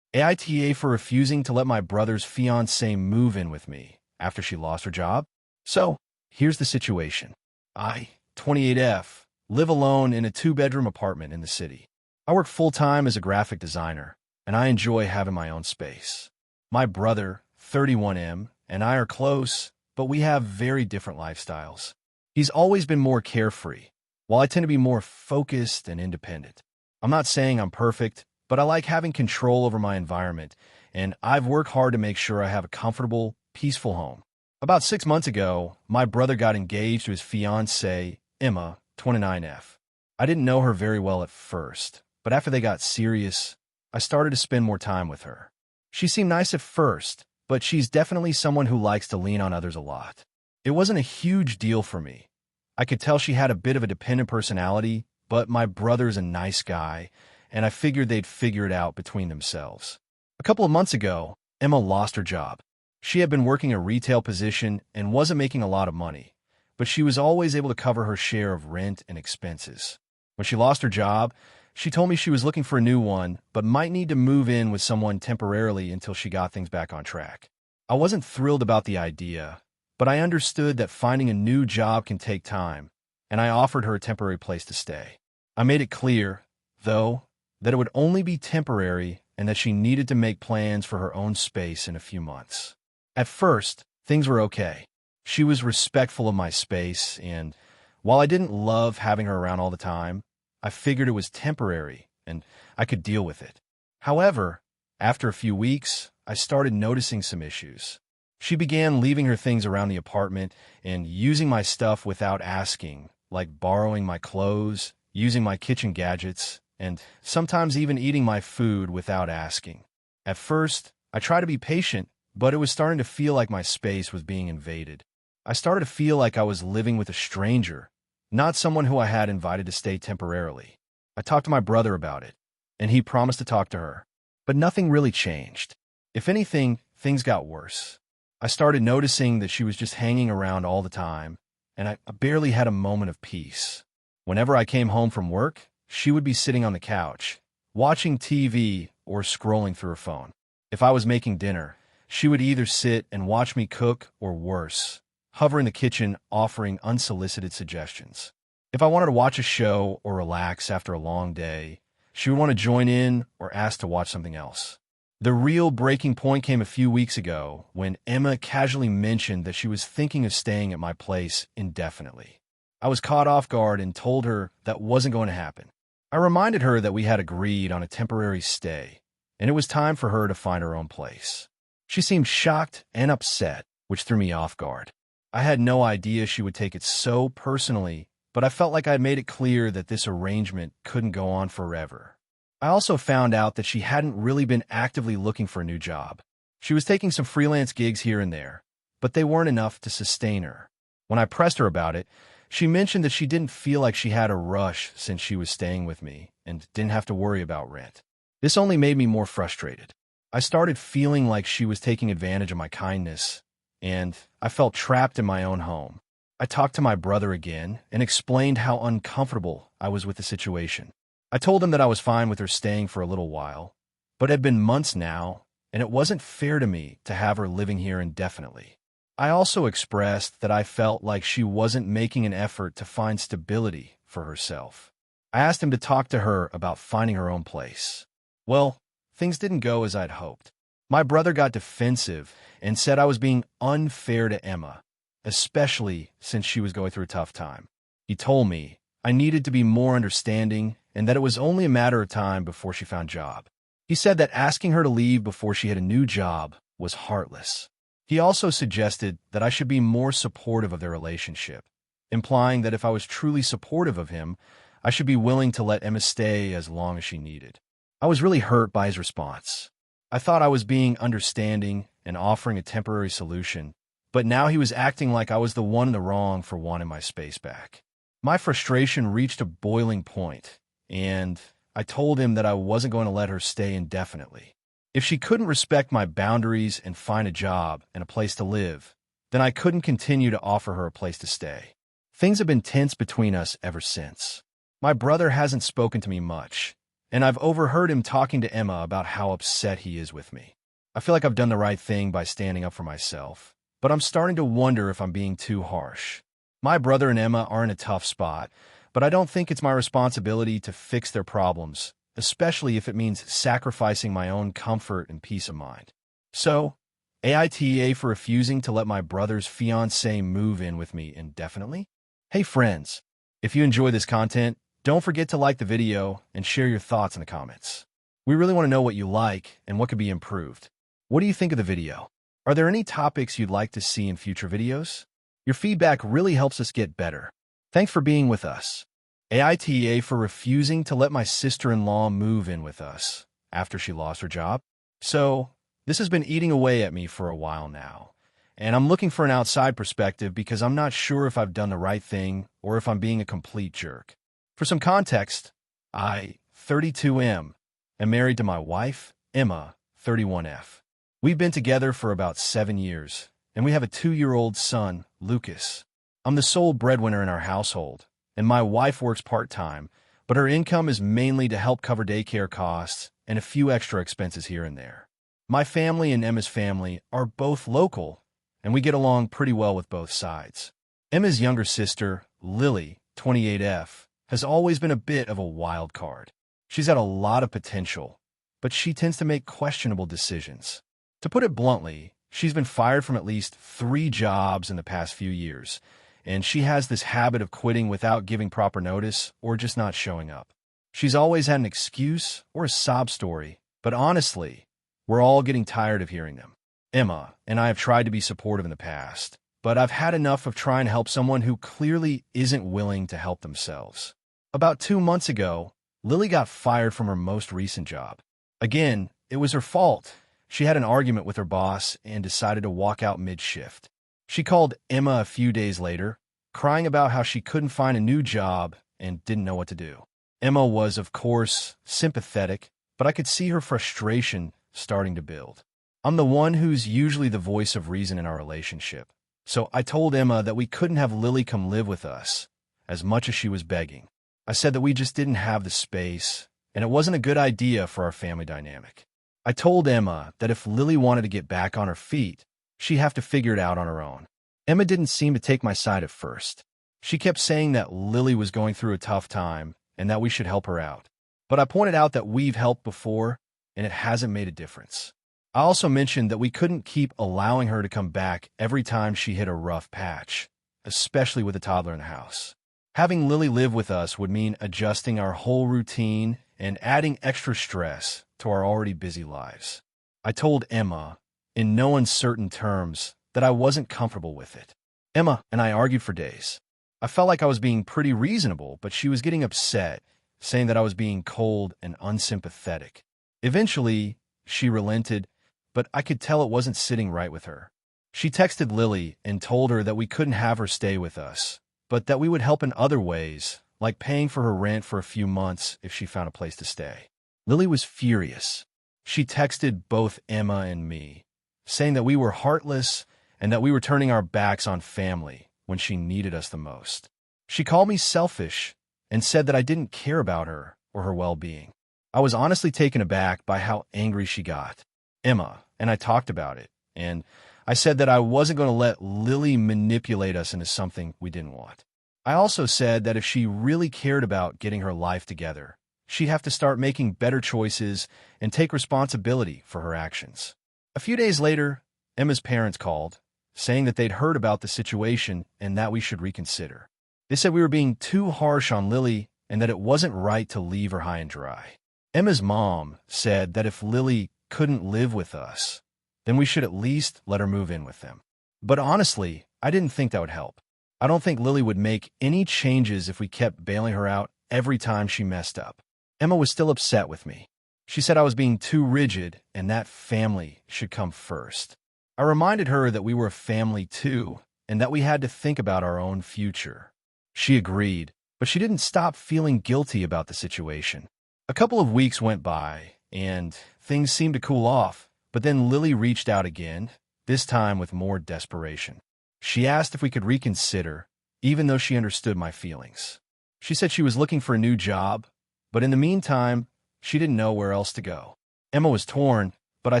AITA for refusing to let my brother's fiancée move in with me after she lost her job. So, here's the situation. I, 28F, live alone in a 2-bedroom apartment in the city. I work full-time as a graphic designer, and I enjoy having my own space. My brother, 31M, and I are close, but we have very different lifestyles. He's always been more carefree, while I tend to be more focused and independent. I'm not saying I'm perfect, but I like having control over my environment, and I've worked hard to make sure I have a comfortable, peaceful home. About 6 months ago, my brother got engaged to his fiancée, Emma, 29F. I didn't know her very well at first, but after they got serious, I started to spend more time with her. She seemed nice at first, but she's definitely someone who likes to lean on others a lot. It wasn't a huge deal for me. I could tell she had a bit of a dependent personality, but my brother's a nice guy, and I figured they'd figure it out between themselves. A couple of months ago, Emma lost her job. She had been working a retail position and wasn't making a lot of money, but she was always able to cover her share of rent and expenses. When she lost her job, she told me she was looking for a new one, but might need to move in with someone temporarily until she got things back on track. I wasn't thrilled about the idea, but I understood that finding a new job can take time, and I offered her a temporary place to stay. I made it clear, though, that it would only be temporary and that she needed to make plans for her own space in a few months. At first, things were okay. She was respectful of my space, and while I didn't love having her around all the time, I figured it was temporary and I could deal with it. However, after a few weeks, I started noticing some issues. She began leaving her things around the apartment and using my stuff without asking, like borrowing my clothes, using my kitchen gadgets, and sometimes even eating my food without asking. At first, I tried to be patient, but it was starting to feel like my space was being invaded. I started to feel like I was living with a stranger, not someone who I had invited to stay temporarily. I talked to my brother about it, and he promised to talk to her. But nothing really changed. If anything, things got worse. I started noticing that she was just hanging around all the time, and I barely had a moment of peace. Whenever I came home from work, she would be sitting on the couch, watching TV or scrolling through her phone. If I was making dinner, she would either sit and watch me cook or worse, hover in the kitchen offering unsolicited suggestions. If I wanted to watch a show or relax after a long day, she would want to join in or ask to watch something else. The real breaking point came a few weeks ago when Emma casually mentioned that she was thinking of staying at my place indefinitely. I was caught off guard and told her that wasn't going to happen. I reminded her that we had agreed on a temporary stay, and it was time for her to find her own place. She seemed shocked and upset, which threw me off guard. I had no idea she would take it so personally, but I felt like I had made it clear that this arrangement couldn't go on forever. I also found out that she hadn't really been actively looking for a new job. She was taking some freelance gigs here and there, but they weren't enough to sustain her. When I pressed her about it, she mentioned that she didn't feel like she had a rush since she was staying with me and didn't have to worry about rent. This only made me more frustrated. I started feeling like she was taking advantage of my kindness, and I felt trapped in my own home. I talked to my brother again and explained how uncomfortable I was with the situation. I told him that I was fine with her staying for a little while, but it had been months now, and it wasn't fair to me to have her living here indefinitely. I also expressed that I felt like she wasn't making an effort to find stability for herself. I asked him to talk to her about finding her own place. Well, things didn't go as I'd hoped. My brother got defensive and said I was being unfair to Emma, especially since she was going through a tough time. He told me I needed to be more understanding and that it was only a matter of time before she found a job. He said that asking her to leave before she had a new job was heartless. He also suggested that I should be more supportive of their relationship, implying that if I was truly supportive of him, I should be willing to let Emma stay as long as she needed. I was really hurt by his response. I thought I was being understanding and offering a temporary solution, but now he was acting like I was the one in the wrong for wanting my space back. My frustration reached a boiling point, and I told him that I wasn't going to let her stay indefinitely. If she couldn't respect my boundaries and find a job and a place to live, then I couldn't continue to offer her a place to stay. Things have been tense between us ever since. My brother hasn't spoken to me much, and I've overheard him talking to Emma about how upset he is with me. I feel like I've done the right thing by standing up for myself, but I'm starting to wonder if I'm being too harsh. My brother and Emma are in a tough spot, but I don't think it's my responsibility to fix their problems, especially if it means sacrificing my own comfort and peace of mind. So, AITA for refusing to let my brother's fiancée move in with me indefinitely? Hey friends, if you enjoy this content, don't forget to like the video and share your thoughts in the comments. We really want to know what you like and what could be improved. What do you think of the video? Are there any topics you'd like to see in future videos? Your feedback really helps us get better. Thanks for being with us. AITA for refusing to let my sister-in-law move in with us after she lost her job. So, this has been eating away at me for a while now, and I'm looking for an outside perspective because I'm not sure if I've done the right thing or if I'm being a complete jerk. For some context, I, 32M, am married to my wife, Emma, 31F. We've been together for about 7 years, and we have a 2-year-old son, Lucas. I'm the sole breadwinner in our household, and my wife works part-time, but her income is mainly to help cover daycare costs and a few extra expenses here and there. My family and Emma's family are both local, and we get along pretty well with both sides. Emma's younger sister, Lily, 28F, has always been a bit of a wild card. She's had a lot of potential, but she tends to make questionable decisions. To put it bluntly, she's been fired from at least 3 jobs in the past few years, and she has this habit of quitting without giving proper notice or just not showing up. She's always had an excuse or a sob story, but honestly, we're all getting tired of hearing them. Emma and I have tried to be supportive in the past, but I've had enough of trying to help someone who clearly isn't willing to help themselves. About 2 months ago, Lily got fired from her most recent job. Again, it was her fault. She had an argument with her boss and decided to walk out mid-shift. She called Emma a few days later, crying about how she couldn't find a new job and didn't know what to do. Emma was, of course, sympathetic, but I could see her frustration starting to build. I'm the one who's usually the voice of reason in our relationship, so I told Emma that we couldn't have Lily come live with us, as much as she was begging. I said that we just didn't have the space, and it wasn't a good idea for our family dynamic. I told Emma that if Lily wanted to get back on her feet, she'd have to figure it out on her own. Emma didn't seem to take my side at first. She kept saying that Lily was going through a tough time and that we should help her out. But I pointed out that we've helped before, and it hasn't made a difference. I also mentioned that we couldn't keep allowing her to come back every time she hit a rough patch, especially with a toddler in the house. Having Lily live with us would mean adjusting our whole routine and adding extra stress to our already busy lives. I told Emma, in no uncertain terms, that I wasn't comfortable with it. Emma and I argued for days. I felt like I was being pretty reasonable, but she was getting upset, saying that I was being cold and unsympathetic. Eventually, she relented, but I could tell it wasn't sitting right with her. She texted Lily and told her that we couldn't have her stay with us, but that we would help in other ways, like paying for her rent for a few months if she found a place to stay. Lily was furious. She texted both Emma and me, saying that we were heartless and that we were turning our backs on family when she needed us the most. She called me selfish and said that I didn't care about her or her well-being. I was honestly taken aback by how angry she got. Emma and I talked about it, and I said that I wasn't going to let Lily manipulate us into something we didn't want. I also said that if she really cared about getting her life together, she'd have to start making better choices and take responsibility for her actions. A few days later, Emma's parents called, saying that they'd heard about the situation and that we should reconsider. They said we were being too harsh on Lily and that it wasn't right to leave her high and dry. Emma's mom said that if Lily couldn't live with us, then we should at least let her move in with them. But honestly, I didn't think that would help. I don't think Lily would make any changes if we kept bailing her out every time she messed up. Emma was still upset with me. She said I was being too rigid and that family should come first. I reminded her that we were a family too, and that we had to think about our own future. She agreed, but she didn't stop feeling guilty about the situation. A couple of weeks went by, and things seemed to cool off, but then Lily reached out again, this time with more desperation. She asked if we could reconsider, even though she understood my feelings. She said she was looking for a new job, but in the meantime, she didn't know where else to go. Emma was torn, but I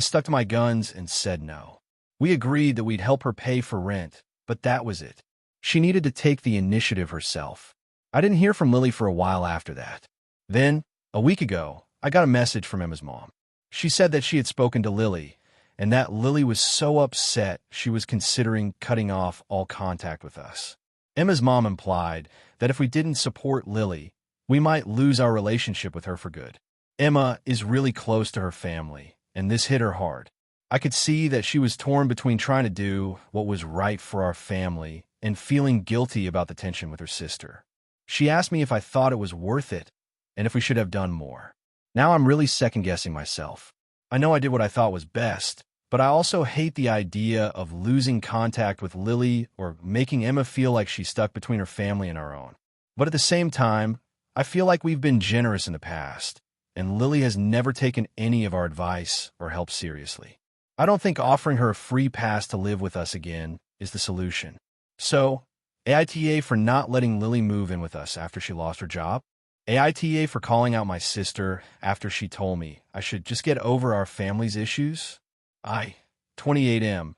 stuck to my guns and said no. We agreed that we'd help her pay for rent, but that was it. She needed to take the initiative herself. I didn't hear from Lily for a while after that. Then, a week ago, I got a message from Emma's mom. She said that she had spoken to Lily, and that Lily was so upset she was considering cutting off all contact with us. Emma's mom implied that if we didn't support Lily, we might lose our relationship with her for good. Emma is really close to her family, and this hit her hard. I could see that she was torn between trying to do what was right for our family and feeling guilty about the tension with her sister. She asked me if I thought it was worth it and if we should have done more. Now I'm really second-guessing myself. I know I did what I thought was best, but I also hate the idea of losing contact with Lily or making Emma feel like she's stuck between her family and our own. But at the same time, I feel like we've been generous in the past, and Lily has never taken any of our advice or help seriously. I don't think offering her a free pass to live with us again is the solution. So, AITA for not letting Lily move in with us after she lost her job. AITA for calling out my sister after she told me I should just get over our family's issues. I, 28M,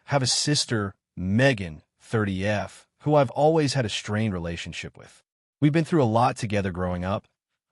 have a sister, Megan, 30F, who I've always had a strained relationship with. We've been through a lot together growing up.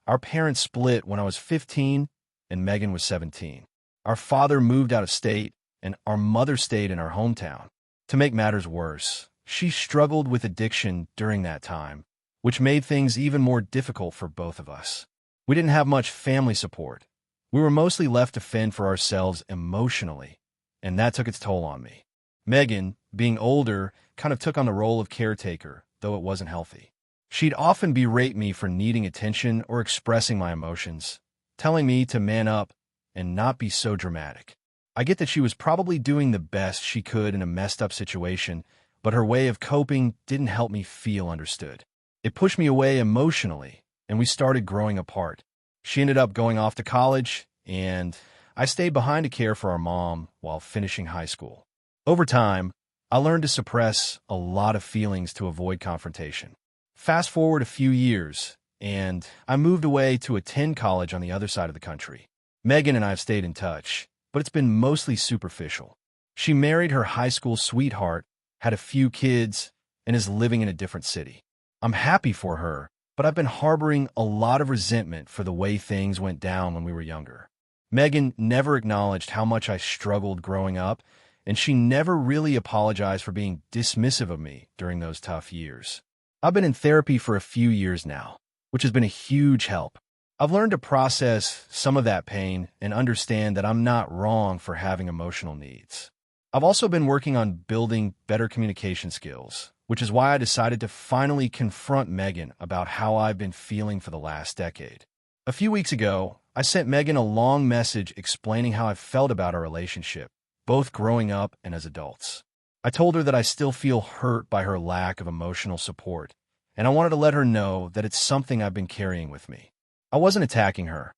Our parents split when I was 15 and Megan was 17. Our father moved out of state, and our mother stayed in our hometown. To make matters worse, she struggled with addiction during that time, which made things even more difficult for both of us. We didn't have much family support. We were mostly left to fend for ourselves emotionally, and that took its toll on me. Megan, being older, kind of took on the role of caretaker, though it wasn't healthy. She'd often berate me for needing attention or expressing my emotions, telling me to man up and not be so dramatic. I get that she was probably doing the best she could in a messed up situation, but her way of coping didn't help me feel understood. It pushed me away emotionally, and we started growing apart. She ended up going off to college, and I stayed behind to care for our mom while finishing high school. Over time, I learned to suppress a lot of feelings to avoid confrontation. Fast forward a few years, and I moved away to attend college on the other side of the country. Megan and I have stayed in touch, but it's been mostly superficial. She married her high school sweetheart, had a few kids, and is living in a different city. I'm happy for her, but I've been harboring a lot of resentment for the way things went down when we were younger. Megan never acknowledged how much I struggled growing up, and she never really apologized for being dismissive of me during those tough years. I've been in therapy for a few years now, which has been a huge help. I've learned to process some of that pain and understand that I'm not wrong for having emotional needs. I've also been working on building better communication skills, which is why I decided to finally confront Megan about how I've been feeling for the last decade. A few weeks ago, I sent Megan a long message explaining how I felt about our relationship, both growing up and as adults. I told her that I still feel hurt by her lack of emotional support, and I wanted to let her know that it's something I've been carrying with me. I wasn't attacking her.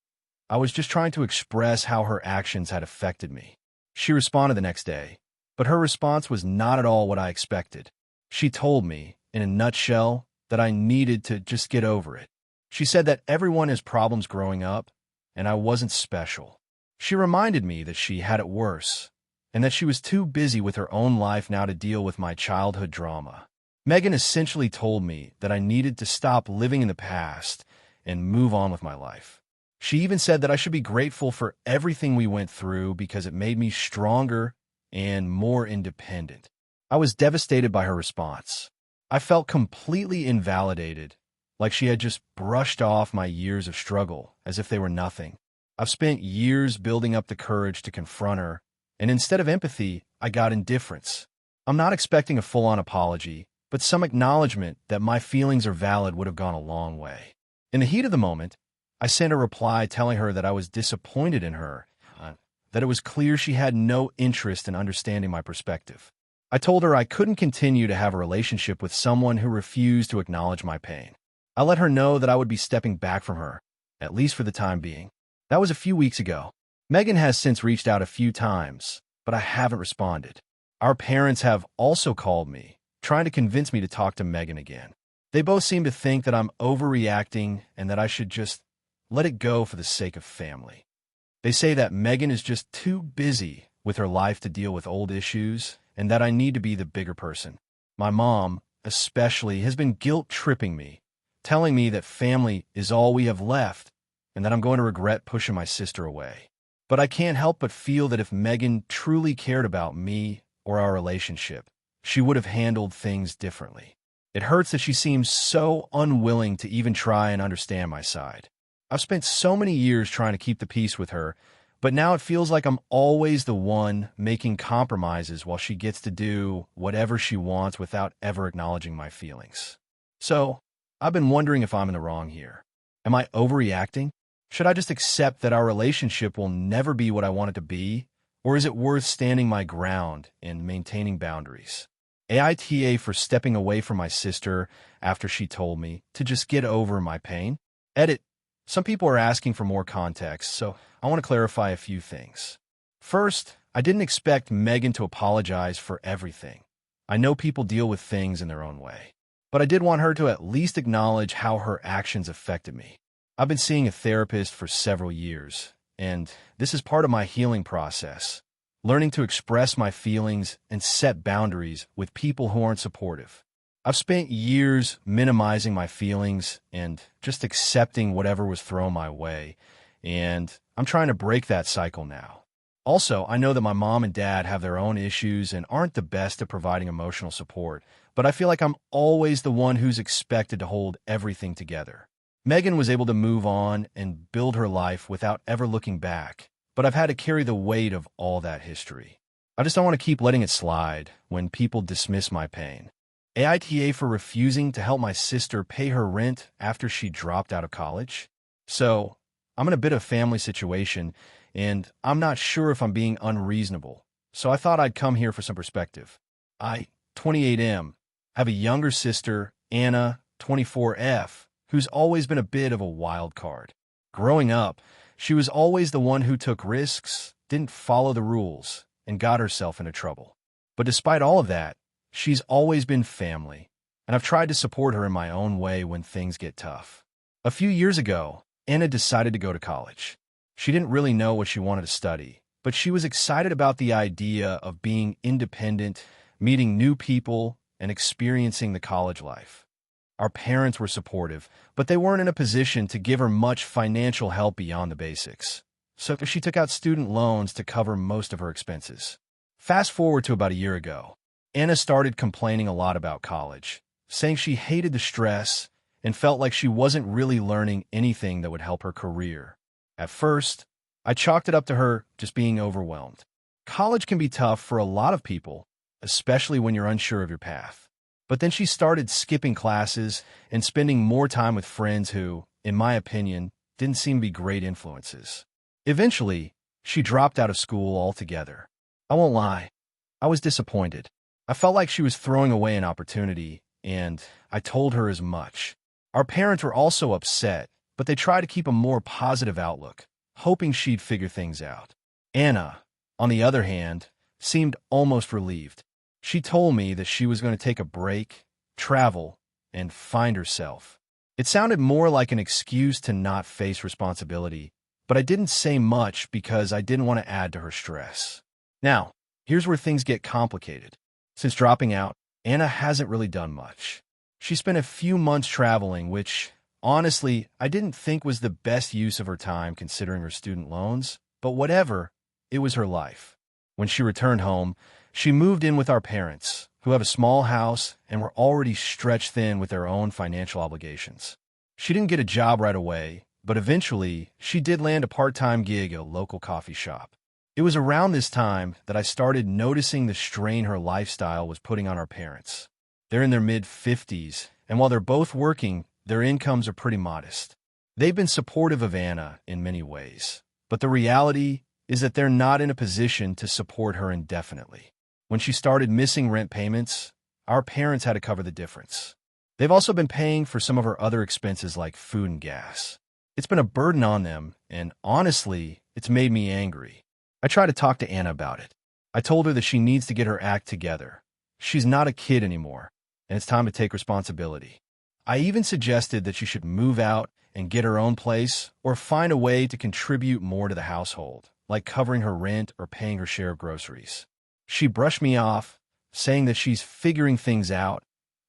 I was just trying to express how her actions had affected me. She responded the next day, but her response was not at all what I expected. She told me, in a nutshell, that I needed to just get over it. She said that everyone has problems growing up, and I wasn't special. She reminded me that she had it worse, and that she was too busy with her own life now to deal with my childhood drama. Megan essentially told me that I needed to stop living in the past and move on with my life. She even said that I should be grateful for everything we went through because it made me stronger and more independent. I was devastated by her response. I felt completely invalidated, like she had just brushed off my years of struggle as if they were nothing. I've spent years building up the courage to confront her, And instead of empathy, I got indifference. I'm not expecting a full-on apology, but some acknowledgement that my feelings are valid would have gone a long way. In the heat of the moment, I sent a reply telling her that I was disappointed in her, that it was clear she had no interest in understanding my perspective. I told her I couldn't continue to have a relationship with someone who refused to acknowledge my pain. I let her know that I would be stepping back from her, at least for the time being. That was a few weeks ago. Megan has since reached out a few times, but I haven't responded. Our parents have also called me, trying to convince me to talk to Megan again. They both seem to think that I'm overreacting and that I should just let it go for the sake of family. They say that Megan is just too busy with her life to deal with old issues and that I need to be the bigger person. My mom, especially, has been guilt-tripping me, telling me that family is all we have left and that I'm going to regret pushing my sister away. But I can't help but feel that if Megan truly cared about me or our relationship, she would have handled things differently. It hurts that she seems so unwilling to even try and understand my side. I've spent so many years trying to keep the peace with her, but now it feels like I'm always the one making compromises while she gets to do whatever she wants without ever acknowledging my feelings. So, I've been wondering if I'm in the wrong here. Am I overreacting? Should I just accept that our relationship will never be what I want it to be, or is it worth standing my ground and maintaining boundaries? AITA for stepping away from my sister after she told me to just get over my pain. Edit. Some people are asking for more context, so I want to clarify a few things. First, I didn't expect Megan to apologize for everything. I know people deal with things in their own way. But I did want her to at least acknowledge how her actions affected me. I've been seeing a therapist for several years, and this is part of my healing process, learning to express my feelings and set boundaries with people who aren't supportive. I've spent years minimizing my feelings and just accepting whatever was thrown my way, and I'm trying to break that cycle now. Also, I know that my mom and dad have their own issues and aren't the best at providing emotional support, but I feel like I'm always the one who's expected to hold everything together. Megan was able to move on and build her life without ever looking back, but I've had to carry the weight of all that history. I just don't want to keep letting it slide when people dismiss my pain. AITA for refusing to help my sister pay her rent after she dropped out of college. So, I'm in a bit of a family situation, and I'm not sure if I'm being unreasonable, so I thought I'd come here for some perspective. I, 28M, have a younger sister, Anna, 24F, who's always been a bit of a wild card. Growing up, she was always the one who took risks, didn't follow the rules, and got herself into trouble. But despite all of that, she's always been family, and I've tried to support her in my own way when things get tough. A few years ago, Anna decided to go to college. She didn't really know what she wanted to study, but she was excited about the idea of being independent, meeting new people, and experiencing the college life. Our parents were supportive, but they weren't in a position to give her much financial help beyond the basics. So she took out student loans to cover most of her expenses. Fast forward to about a year ago. Anna started complaining a lot about college, saying she hated the stress and felt like she wasn't really learning anything that would help her career. At first, I chalked it up to her just being overwhelmed. College can be tough for a lot of people, especially when you're unsure of your path. But then she started skipping classes and spending more time with friends who, in my opinion, didn't seem to be great influences. Eventually, she dropped out of school altogether. I won't lie, I was disappointed. I felt like she was throwing away an opportunity, and I told her as much. Our parents were also upset, but they tried to keep a more positive outlook, hoping she'd figure things out. Anna, on the other hand, seemed almost relieved. She told me that she was going to take a break, travel, and find herself. It sounded more like an excuse to not face responsibility, but I didn't say much because I didn't want to add to her stress. Now, here's where things get complicated. Since dropping out, Anna hasn't really done much. She spent a few months traveling, which, honestly, I didn't think was the best use of her time considering her student loans, but whatever, it was her life. When she returned home, she moved in with our parents, who have a small house and were already stretched thin with their own financial obligations. She didn't get a job right away, but eventually she did land a part-time gig at a local coffee shop. It was around this time that I started noticing the strain her lifestyle was putting on our parents. They're in their mid-50s, and while they're both working, their incomes are pretty modest. They've been supportive of Anna in many ways, but the reality is that they're not in a position to support her indefinitely. When she started missing rent payments, our parents had to cover the difference. They've also been paying for some of her other expenses like food and gas. It's been a burden on them, and honestly, it's made me angry. I tried to talk to Anna about it. I told her that she needs to get her act together. She's not a kid anymore, and it's time to take responsibility. I even suggested that she should move out and get her own place or find a way to contribute more to the household, like covering her rent or paying her share of groceries. She brushed me off, saying that she's figuring things out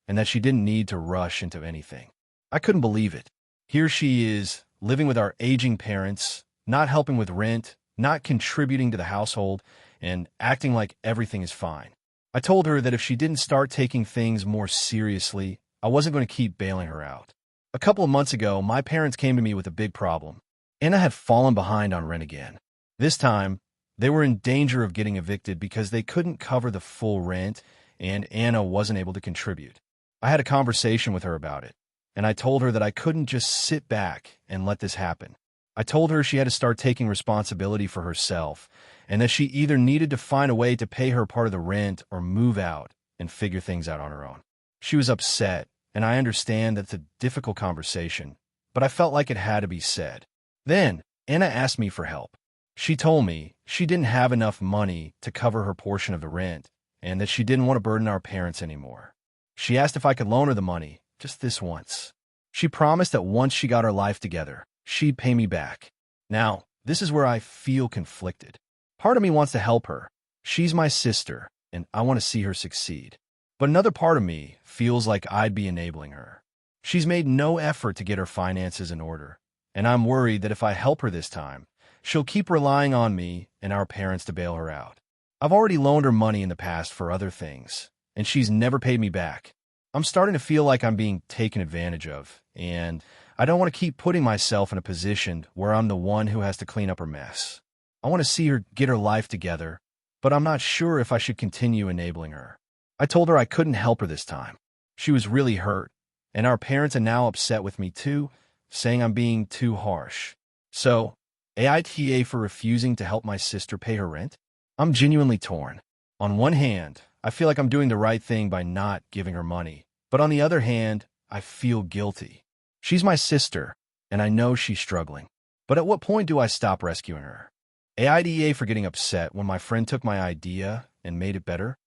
and that she didn't need to rush into anything. I couldn't believe it. Here she is, living with our aging parents, not helping with rent, not contributing to the household, and acting like everything is fine. I told her that if she didn't start taking things more seriously, I wasn't going to keep bailing her out. A couple of months ago, my parents came to me with a big problem. Anna had fallen behind on rent again. This time, they were in danger of getting evicted because they couldn't cover the full rent and Anna wasn't able to contribute. I had a conversation with her about it, and I told her that I couldn't just sit back and let this happen. I told her she had to start taking responsibility for herself and that she either needed to find a way to pay her part of the rent or move out and figure things out on her own. She was upset, and I understand that it's a difficult conversation, but I felt like it had to be said. Then, Anna asked me for help. She told me she didn't have enough money to cover her portion of the rent and that she didn't want to burden our parents anymore. She asked if I could loan her the money, just this once. She promised that once she got her life together, she'd pay me back. Now, this is where I feel conflicted. Part of me wants to help her. She's my sister, and I want to see her succeed. But another part of me feels like I'd be enabling her. She's made no effort to get her finances in order, and I'm worried that if I help her this time, she'll keep relying on me and our parents to bail her out. I've already loaned her money in the past for other things, and she's never paid me back. I'm starting to feel like I'm being taken advantage of, and I don't want to keep putting myself in a position where I'm the one who has to clean up her mess. I want to see her get her life together, but I'm not sure if I should continue enabling her. I told her I couldn't help her this time. She was really hurt, and our parents are now upset with me too, saying I'm being too harsh. So, AITA for refusing to help my sister pay her rent? I'm genuinely torn. On one hand, I feel like I'm doing the right thing by not giving her money, but on the other hand, I feel guilty. She's my sister, and I know she's struggling. But at what point do I stop rescuing her? AITA for getting upset when my friend took my idea and made it better?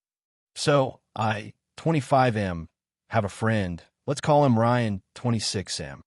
So, I, 25M, have a friend, let's call him Ryan, 26M.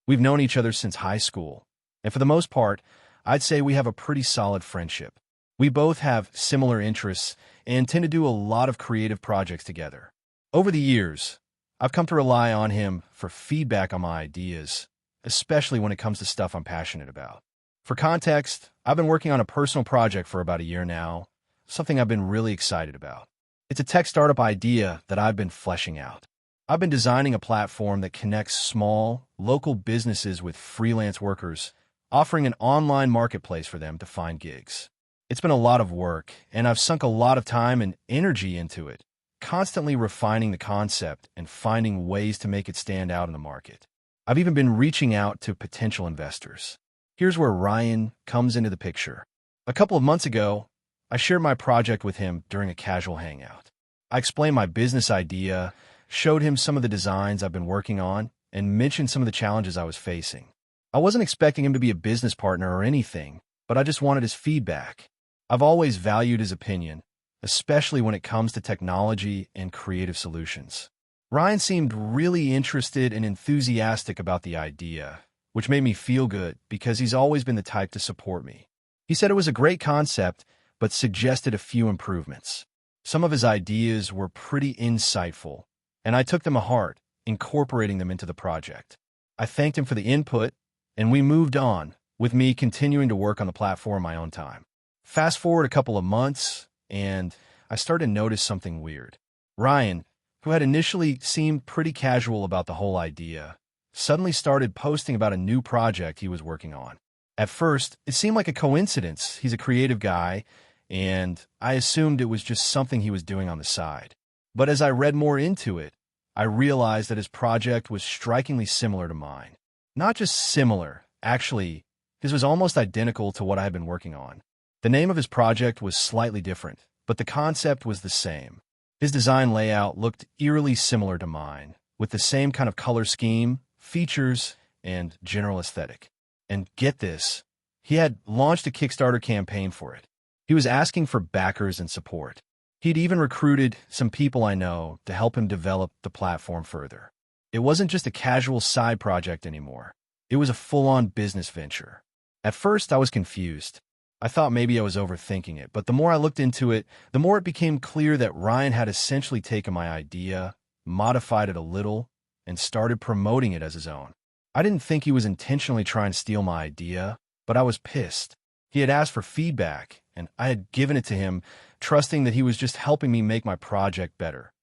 We've known each other since high school, and for the most part, I'd say we have a pretty solid friendship. We both have similar interests and tend to do a lot of creative projects together. Over the years, I've come to rely on him for feedback on my ideas, especially when it comes to stuff I'm passionate about. For context, I've been working on a personal project for about a year now, something I've been really excited about. It's a tech startup idea that I've been fleshing out. I've been designing a platform that connects small, local businesses with freelance workers, offering an online marketplace for them to find gigs. It's been a lot of work, and I've sunk a lot of time and energy into it, constantly refining the concept and finding ways to make it stand out in the market. I've even been reaching out to potential investors. Here's where Ryan comes into the picture. A couple of months ago, I shared my project with him during a casual hangout. I explained my business idea, showed him some of the designs I've been working on, and mentioned some of the challenges I was facing. I wasn't expecting him to be a business partner or anything, but I just wanted his feedback. I've always valued his opinion, especially when it comes to technology and creative solutions. Ryan seemed really interested and enthusiastic about the idea, which made me feel good because he's always been the type to support me. He said it was a great concept, but suggested a few improvements. Some of his ideas were pretty insightful, and I took them to heart, incorporating them into the project. I thanked him for the input, and we moved on, with me continuing to work on the platform my own time. Fast forward a couple of months, and I started to notice something weird. Ryan, who had initially seemed pretty casual about the whole idea, suddenly started posting about a new project he was working on. At first, it seemed like a coincidence. He's a creative guy, and I assumed it was just something he was doing on the side. But as I read more into it, I realized that his project was strikingly similar to mine. Not just similar, actually, his was almost identical to what I had been working on. The name of his project was slightly different, but the concept was the same. His design layout looked eerily similar to mine, with the same kind of color scheme, features, and general aesthetic. And get this, he had launched a Kickstarter campaign for it. He was asking for backers and support. He'd even recruited some people I know to help him develop the platform further. It wasn't just a casual side project anymore. It was a full-on business venture. At first, I was confused. I thought maybe I was overthinking it, but the more I looked into it, the more it became clear that Ryan had essentially taken my idea, modified it a little, and started promoting it as his own. I didn't think he was intentionally trying to steal my idea, but I was pissed. He had asked for feedback, and I had given it to him, trusting that he was just helping me make my project better,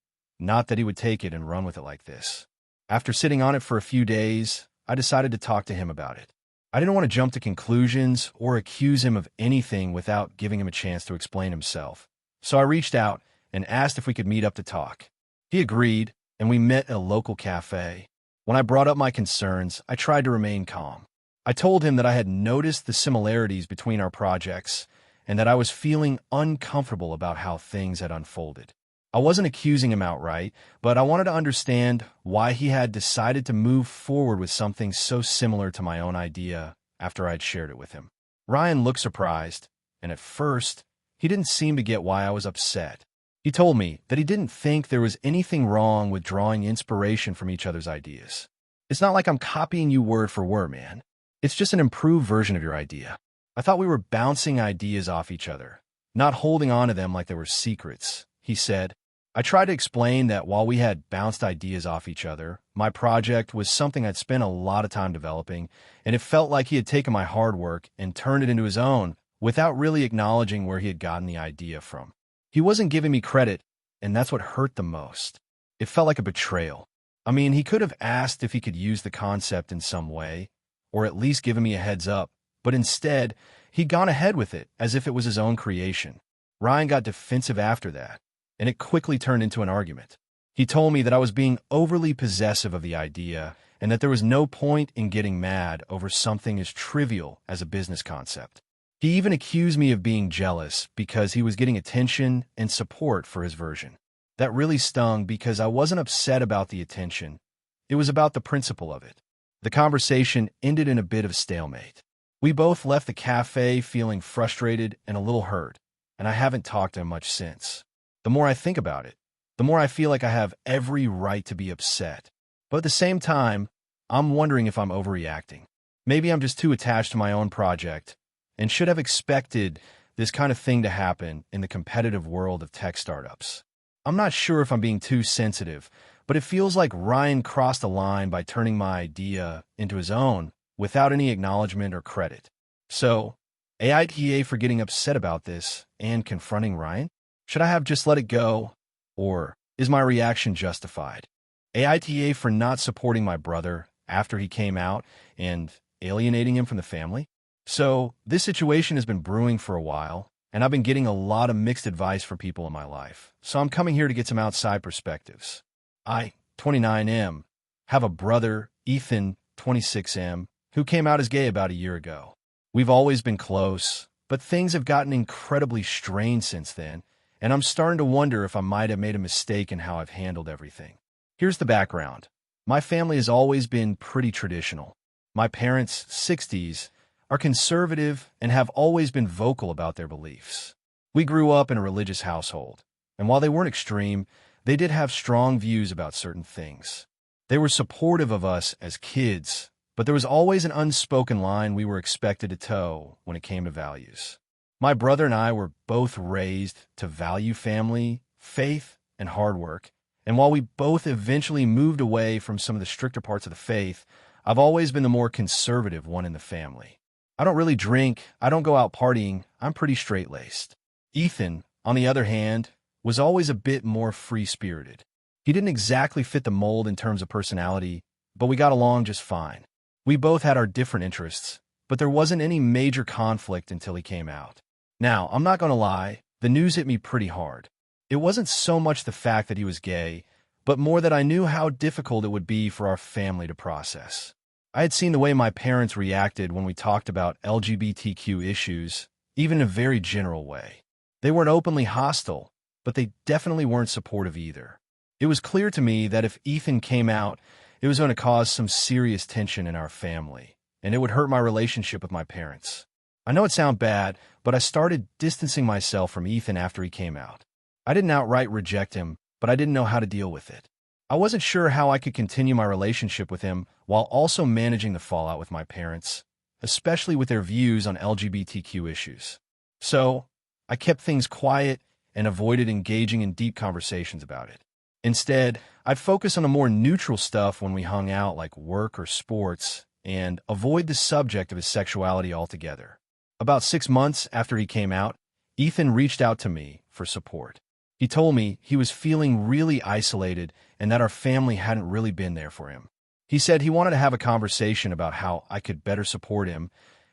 not that he would take it and run with it like this. After sitting on it for a few days, I decided to talk to him about it. I didn't want to jump to conclusions or accuse him of anything without giving him a chance to explain himself. So I reached out and asked if we could meet up to talk. He agreed, and we met at a local cafe. When I brought up my concerns, I tried to remain calm. I told him that I had noticed the similarities between our projects and that I was feeling uncomfortable about how things had unfolded. I wasn't accusing him outright, but I wanted to understand why he had decided to move forward with something so similar to my own idea after I had shared it with him. Ryan looked surprised, and at first, he didn't seem to get why I was upset. He told me that he didn't think there was anything wrong with drawing inspiration from each other's ideas. It's not like I'm copying you word for word, man. It's just an improved version of your idea. I thought we were bouncing ideas off each other, not holding on to them like they were secrets, he said. I tried to explain that while we had bounced ideas off each other, my project was something I'd spent a lot of time developing, and it felt like he had taken my hard work and turned it into his own without really acknowledging where he had gotten the idea from. He wasn't giving me credit, and that's what hurt the most. It felt like a betrayal. I mean, he could have asked if he could use the concept in some way, or at least given me a heads up, but instead, he'd gone ahead with it as if it was his own creation. Ryan got defensive after that, and it quickly turned into an argument. He told me that I was being overly possessive of the idea and that there was no point in getting mad over something as trivial as a business concept. He even accused me of being jealous because he was getting attention and support for his version. That really stung because I wasn't upset about the attention. It was about the principle of it. The conversation ended in a bit of a stalemate. We both left the cafe feeling frustrated and a little hurt, and I haven't talked to him much since. The more I think about it, the more I feel like I have every right to be upset. But at the same time, I'm wondering if I'm overreacting. Maybe I'm just too attached to my own project and should have expected this kind of thing to happen in the competitive world of tech startups. I'm not sure if I'm being too sensitive, but it feels like Ryan crossed a line by turning my idea into his own without any acknowledgement or credit. So, AITA for getting upset about this and confronting Ryan? Should I have just let it go, or is my reaction justified? AITA for not supporting my brother after he came out and alienating him from the family? So, this situation has been brewing for a while, and I've been getting a lot of mixed advice from people in my life, so I'm coming here to get some outside perspectives. I, 29M, have a brother, Ethan, 26M, who came out as gay about a year ago. We've always been close, but things have gotten incredibly strained since then, and I'm starting to wonder if I might have made a mistake in how I've handled everything. Here's the background. My family has always been pretty traditional. My parents, 60s, are conservative and have always been vocal about their beliefs. We grew up in a religious household, and while they weren't extreme, they did have strong views about certain things. They were supportive of us as kids, but there was always an unspoken line we were expected to toe when it came to values. My brother and I were both raised to value family, faith, and hard work, and while we both eventually moved away from some of the stricter parts of the faith, I've always been the more conservative one in the family. I don't really drink, I don't go out partying, I'm pretty straight-laced. Ethan, on the other hand, was always a bit more free-spirited. He didn't exactly fit the mold in terms of personality, but we got along just fine. We both had our different interests, but there wasn't any major conflict until he came out. Now, I'm not going to lie, the news hit me pretty hard. It wasn't so much the fact that he was gay, but more that I knew how difficult it would be for our family to process. I had seen the way my parents reacted when we talked about LGBTQ issues, even in a very general way. They weren't openly hostile, but they definitely weren't supportive either. It was clear to me that if Ethan came out, it was going to cause some serious tension in our family, and it would hurt my relationship with my parents. I know it sounds bad, but I started distancing myself from Ethan after he came out. I didn't outright reject him, but I didn't know how to deal with it. I wasn't sure how I could continue my relationship with him while also managing the fallout with my parents, especially with their views on LGBTQ issues. So, I kept things quiet and avoided engaging in deep conversations about it. Instead, I'd focus on the more neutral stuff when we hung out, like work or sports, and avoid the subject of his sexuality altogether. About 6 months after he came out, Ethan reached out to me for support. He told me he was feeling really isolated and that our family hadn't really been there for him. He said he wanted to have a conversation about how I could better support him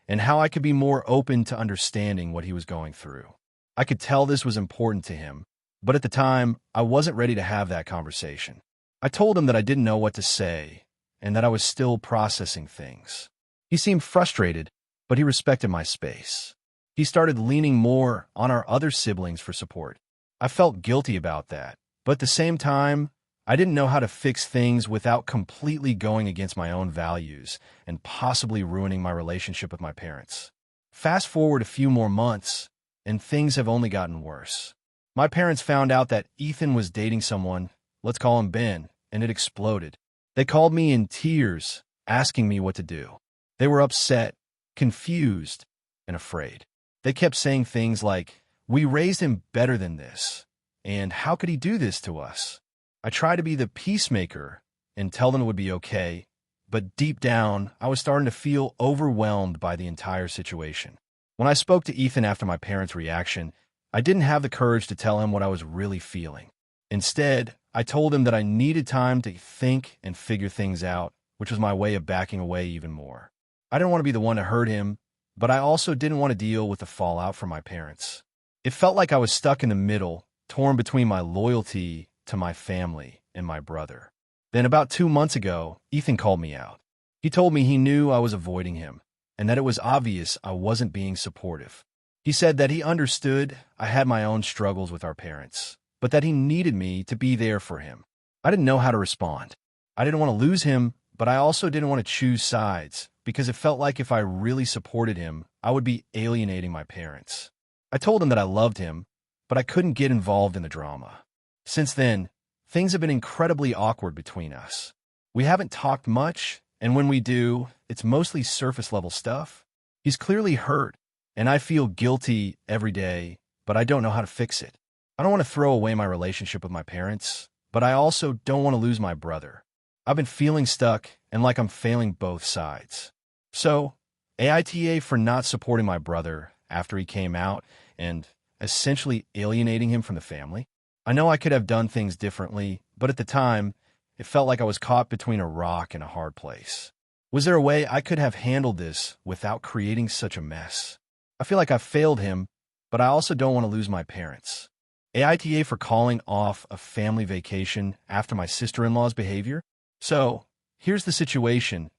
and how I could be more open to understanding what he was going through. I could tell this was important to him, but at the time, I wasn't ready to have that conversation. I told him that I didn't know what to say and that I was still processing things. He seemed frustrated, but he respected my space. He started leaning more on our other siblings for support. I felt guilty about that, but at the same time, I didn't know how to fix things without completely going against my own values and possibly ruining my relationship with my parents. Fast forward a few more months, and things have only gotten worse. My parents found out that Ethan was dating someone, let's call him Ben, and it exploded. They called me in tears, asking me what to do. They were upset, confused, and afraid. They kept saying things like, "We raised him better than this, and how could he do this to us?" I tried to be the peacemaker and tell them it would be okay, but deep down, I was starting to feel overwhelmed by the entire situation. When I spoke to Ethan after my parents' reaction, I didn't have the courage to tell him what I was really feeling. Instead, I told him that I needed time to think and figure things out, which was my way of backing away even more. I didn't want to be the one to hurt him, but I also didn't want to deal with the fallout from my parents. It felt like I was stuck in the middle, torn between my loyalty to my family and my brother. Then about 2 months ago, Ethan called me out. He told me he knew I was avoiding him, and that it was obvious I wasn't being supportive. He said that he understood I had my own struggles with our parents, but that he needed me to be there for him. I didn't know how to respond. I didn't want to lose him, but I also didn't want to choose sides, because it felt like if I really supported him, I would be alienating my parents. I told him that I loved him, but I couldn't get involved in the drama. Since then, things have been incredibly awkward between us. We haven't talked much, and when we do, it's mostly surface-level stuff. He's clearly hurt, and I feel guilty every day, but I don't know how to fix it. I don't want to throw away my relationship with my parents, but I also don't want to lose my brother. I've been feeling stuck and like I'm failing both sides. So, AITA for not supporting my brother after he came out and essentially alienating him from the family. I know I could have done things differently, but at the time, it felt like I was caught between a rock and a hard place. Was there a way I could have handled this without creating such a mess? I feel like I failed him, but I also don't want to lose my parents. AITA for calling off a family vacation after my sister-in-law's behavior. So, here's the situation.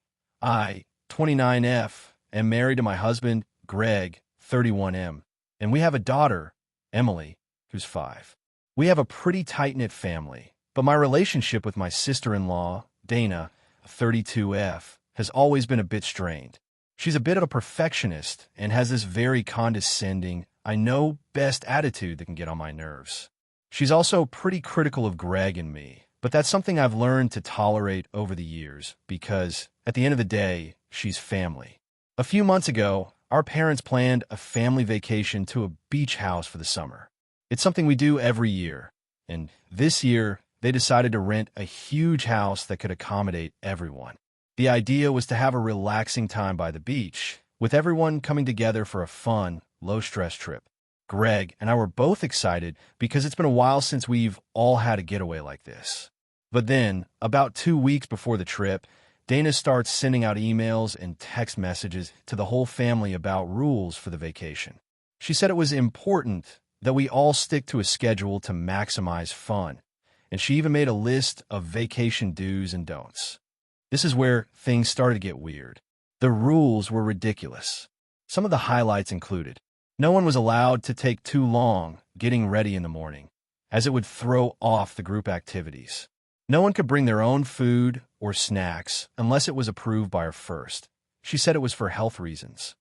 I, 29F, am married to my husband, Greg, 31M, and we have a daughter, Emily, who's 5. We have a pretty tight-knit family, but my relationship with my sister-in-law, Dana, 32F, has always been a bit strained. She's a bit of a perfectionist and has this very condescending, I know best attitude that can get on my nerves. She's also pretty critical of Greg and me, but that's something I've learned to tolerate over the years because, at the end of the day, she's family. A few months ago, our parents planned a family vacation to a beach house for the summer. It's something we do every year, and this year, they decided to rent a huge house that could accommodate everyone. The idea was to have a relaxing time by the beach, with everyone coming together for a fun, low-stress trip. Greg and I were both excited because it's been a while since we've all had a getaway like this. But then, about 2 weeks before the trip, Dana starts sending out emails and text messages to the whole family about rules for the vacation. She said it was important that we all stick to a schedule to maximize fun, and she even made a list of vacation do's and don'ts. This is where things started to get weird. The rules were ridiculous. Some of the highlights included: no one was allowed to take too long getting ready in the morning, as it would throw off the group activities. No one could bring their own food or snacks unless it was approved by her first. She said it was for health reasons.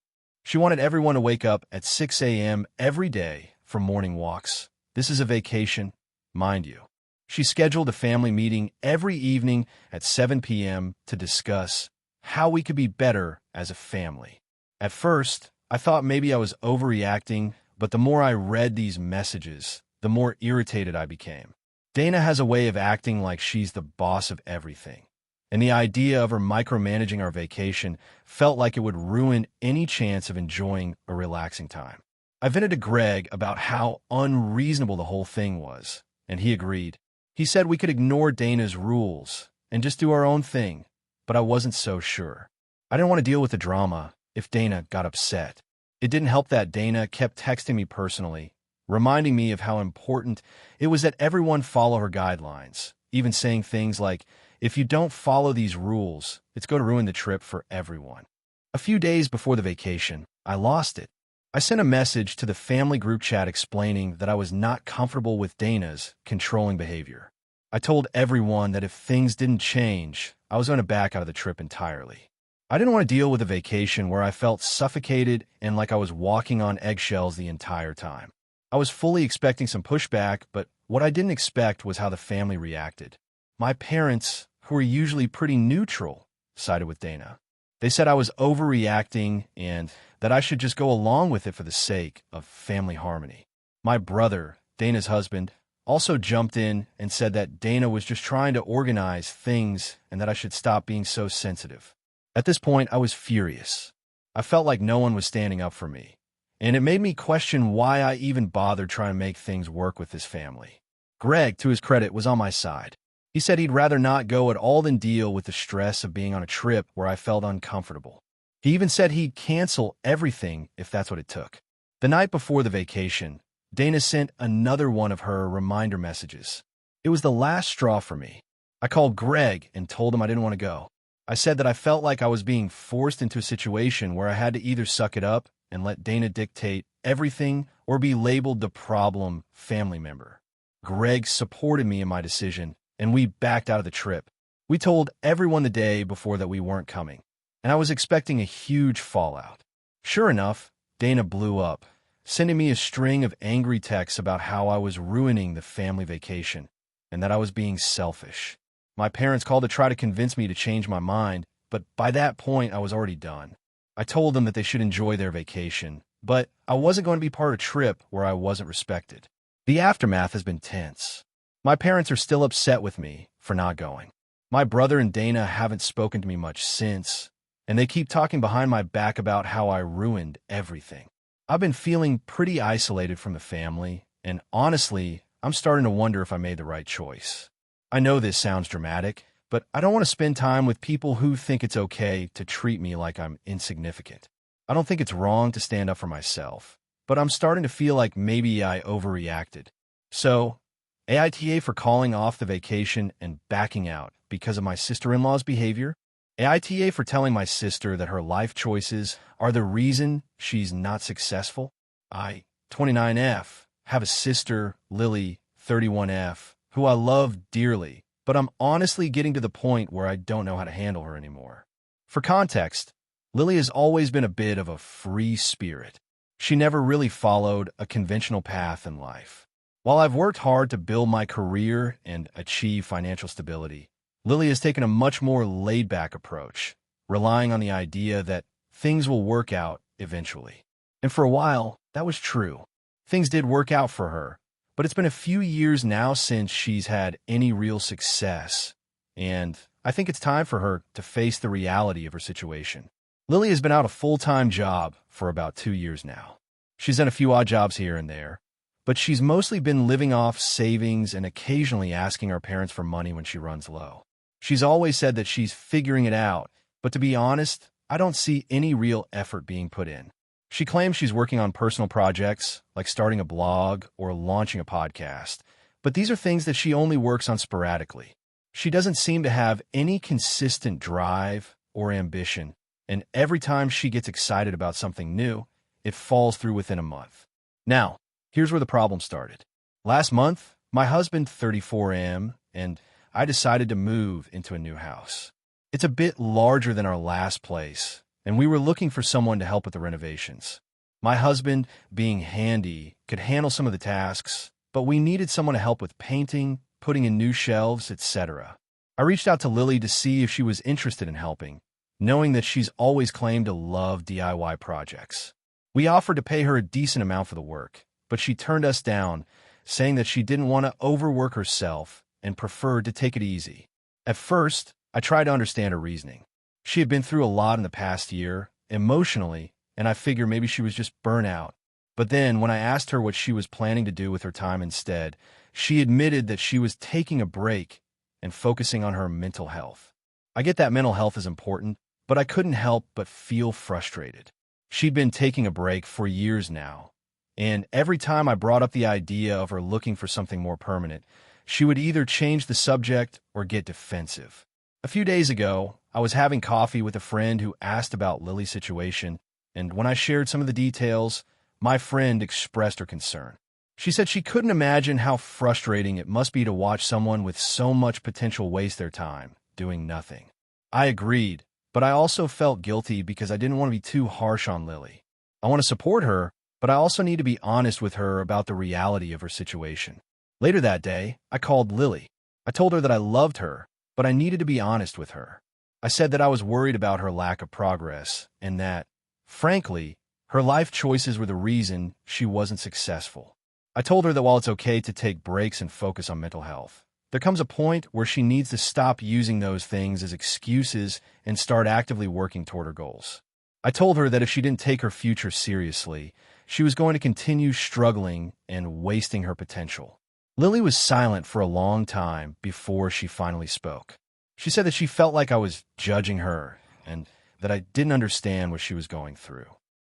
She wanted everyone to wake up at 6 a.m. every day for morning walks. This is a vacation, mind you. She scheduled a family meeting every evening at 7 p.m. to discuss how we could be better as a family. At first, I thought maybe I was overreacting, but the more I read these messages, the more irritated I became. Dana has a way of acting like she's the boss of everything, and the idea of her micromanaging our vacation felt like it would ruin any chance of enjoying a relaxing time. I vented to Greg about how unreasonable the whole thing was, and he agreed. He said we could ignore Dana's rules and just do our own thing, but I wasn't so sure. I didn't want to deal with the drama if Dana got upset. It didn't help that Dana kept texting me personally, reminding me of how important it was that everyone follow her guidelines, even saying things like, "If you don't follow these rules, it's going to ruin the trip for everyone." A few days before the vacation, I lost it. I sent a message to the family group chat explaining that I was not comfortable with Dana's controlling behavior. I told everyone that if things didn't change, I was going to back out of the trip entirely. I didn't want to deal with a vacation where I felt suffocated and like I was walking on eggshells the entire time. I was fully expecting some pushback, but what I didn't expect was how the family reacted. My parents, who are usually pretty neutral, sided with Dana. They said I was overreacting and that I should just go along with it for the sake of family harmony. My brother, Dana's husband, also jumped in and said that Dana was just trying to organize things and that I should stop being so sensitive. At this point, I was furious. I felt like no one was standing up for me, and it made me question why I even bothered trying to make things work with this family. Greg, to his credit, was on my side. He said he'd rather not go at all than deal with the stress of being on a trip where I felt uncomfortable. He even said he'd cancel everything if that's what it took. The night before the vacation, Dana sent another one of her reminder messages. It was the last straw for me. I called Greg and told him I didn't want to go. I said that I felt like I was being forced into a situation where I had to either suck it up and let Dana dictate everything or be labeled the problem family member. Greg supported me in my decision, and we backed out of the trip. We told everyone the day before that we weren't coming, and I was expecting a huge fallout. Sure enough, Dana blew up, sending me a string of angry texts about how I was ruining the family vacation and that I was being selfish. My parents called to try to convince me to change my mind, but by that point, I was already done. I told them that they should enjoy their vacation, but I wasn't going to be part of a trip where I wasn't respected. The aftermath has been tense. My parents are still upset with me for not going. My brother and Dana haven't spoken to me much since, and they keep talking behind my back about how I ruined everything. I've been feeling pretty isolated from the family, and honestly, I'm starting to wonder if I made the right choice. I know this sounds dramatic, but I don't want to spend time with people who think it's okay to treat me like I'm insignificant. I don't think it's wrong to stand up for myself, but I'm starting to feel like maybe I overreacted. So, AITA for calling off the vacation and backing out because of my sister-in-law's behavior. AITA for telling my sister that her life choices are the reason she's not successful. I, 29F, have a sister, Lily, 31F, who I love dearly, but I'm honestly getting to the point where I don't know how to handle her anymore. For context, Lily has always been a bit of a free spirit. She never really followed a conventional path in life. While I've worked hard to build my career and achieve financial stability, Lily has taken a much more laid-back approach, relying on the idea that things will work out eventually. And for a while, that was true. Things did work out for her, but it's been a few years now since she's had any real success, and I think it's time for her to face the reality of her situation. Lily has been out a full-time job for about 2 years now. She's done a few odd jobs here and there, but she's mostly been living off savings and occasionally asking our parents for money when she runs low. She's always said that she's figuring it out, but to be honest, I don't see any real effort being put in. She claims she's working on personal projects, like starting a blog or launching a podcast, but these are things that she only works on sporadically. She doesn't seem to have any consistent drive or ambition, and every time she gets excited about something new, it falls through within a month. Now, here's where the problem started. Last month, my husband, 34M, and I decided to move into a new house. It's a bit larger than our last place, and we were looking for someone to help with the renovations. My husband, being handy, could handle some of the tasks, but we needed someone to help with painting, putting in new shelves, etc. I reached out to Lily to see if she was interested in helping, knowing that she's always claimed to love DIY projects. We offered to pay her a decent amount for the work, but she turned us down, saying that she didn't want to overwork herself and preferred to take it easy. At first, I tried to understand her reasoning. She had been through a lot in the past year, emotionally, and I figured maybe she was just burnt out. But then, when I asked her what she was planning to do with her time instead, she admitted that she was taking a break and focusing on her mental health. I get that mental health is important, but I couldn't help but feel frustrated. She'd been taking a break for years now, and every time I brought up the idea of her looking for something more permanent, she would either change the subject or get defensive. A few days ago, I was having coffee with a friend who asked about Lily's situation, and when I shared some of the details, my friend expressed her concern. She said she couldn't imagine how frustrating it must be to watch someone with so much potential waste their time doing nothing. I agreed, but I also felt guilty because I didn't want to be too harsh on Lily. I want to support her, but I also need to be honest with her about the reality of her situation. Later that day, I called Lily. I told her that I loved her, but I needed to be honest with her. I said that I was worried about her lack of progress and that, frankly, her life choices were the reason she wasn't successful. I told her that while it's okay to take breaks and focus on mental health, there comes a point where she needs to stop using those things as excuses and start actively working toward her goals. I told her that if she didn't take her future seriously, she was going to continue struggling and wasting her potential. Lily was silent for a long time before she finally spoke. She said that she felt like I was judging her and that I didn't understand what she was going through.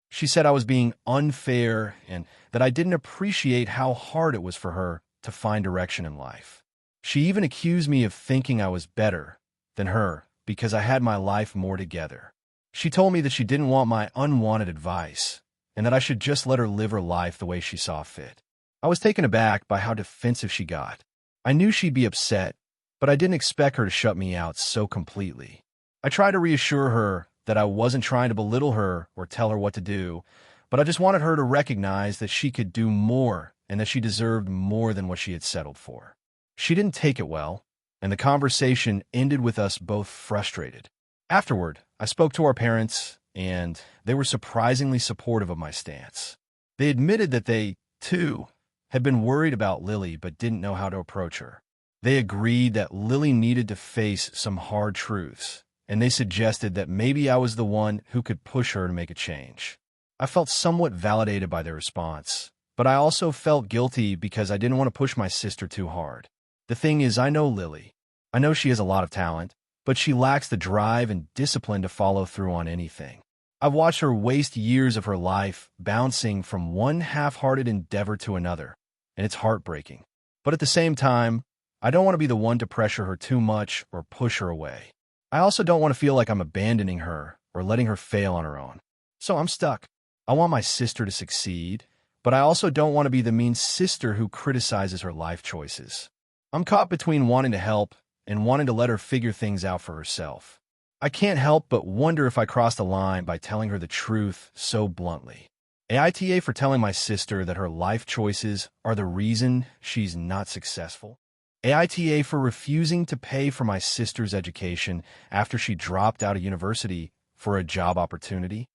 She said I was being unfair and that I didn't appreciate how hard it was for her to find direction in life. She even accused me of thinking I was better than her because I had my life more together. She told me that she didn't want my unwanted advice and that I should just let her live her life the way she saw fit. I was taken aback by how defensive she got. I knew she'd be upset, but I didn't expect her to shut me out so completely. I tried to reassure her that I wasn't trying to belittle her or tell her what to do, but I just wanted her to recognize that she could do more and that she deserved more than what she had settled for. She didn't take it well, and the conversation ended with us both frustrated. Afterward, I spoke to our parents, and they were surprisingly supportive of my stance. They admitted that they, too, had been worried about Lily but didn't know how to approach her. They agreed that Lily needed to face some hard truths, and they suggested that maybe I was the one who could push her to make a change. I felt somewhat validated by their response, but I also felt guilty because I didn't want to push my sister too hard. The thing is, I know Lily. I know she has a lot of talent, but she lacks the drive and discipline to follow through on anything. I've watched her waste years of her life bouncing from one half-hearted endeavor to another, and it's heartbreaking. But at the same time, I don't want to be the one to pressure her too much or push her away. I also don't want to feel like I'm abandoning her or letting her fail on her own. So I'm stuck. I want my sister to succeed, but I also don't want to be the mean sister who criticizes her life choices. I'm caught between wanting to help and wanting to let her figure things out for herself. I can't help but wonder if I crossed the line by telling her the truth so bluntly. AITA for telling my sister that her life choices are the reason she's not successful. AITA for refusing to pay for my sister's education after she dropped out of university for a job opportunity.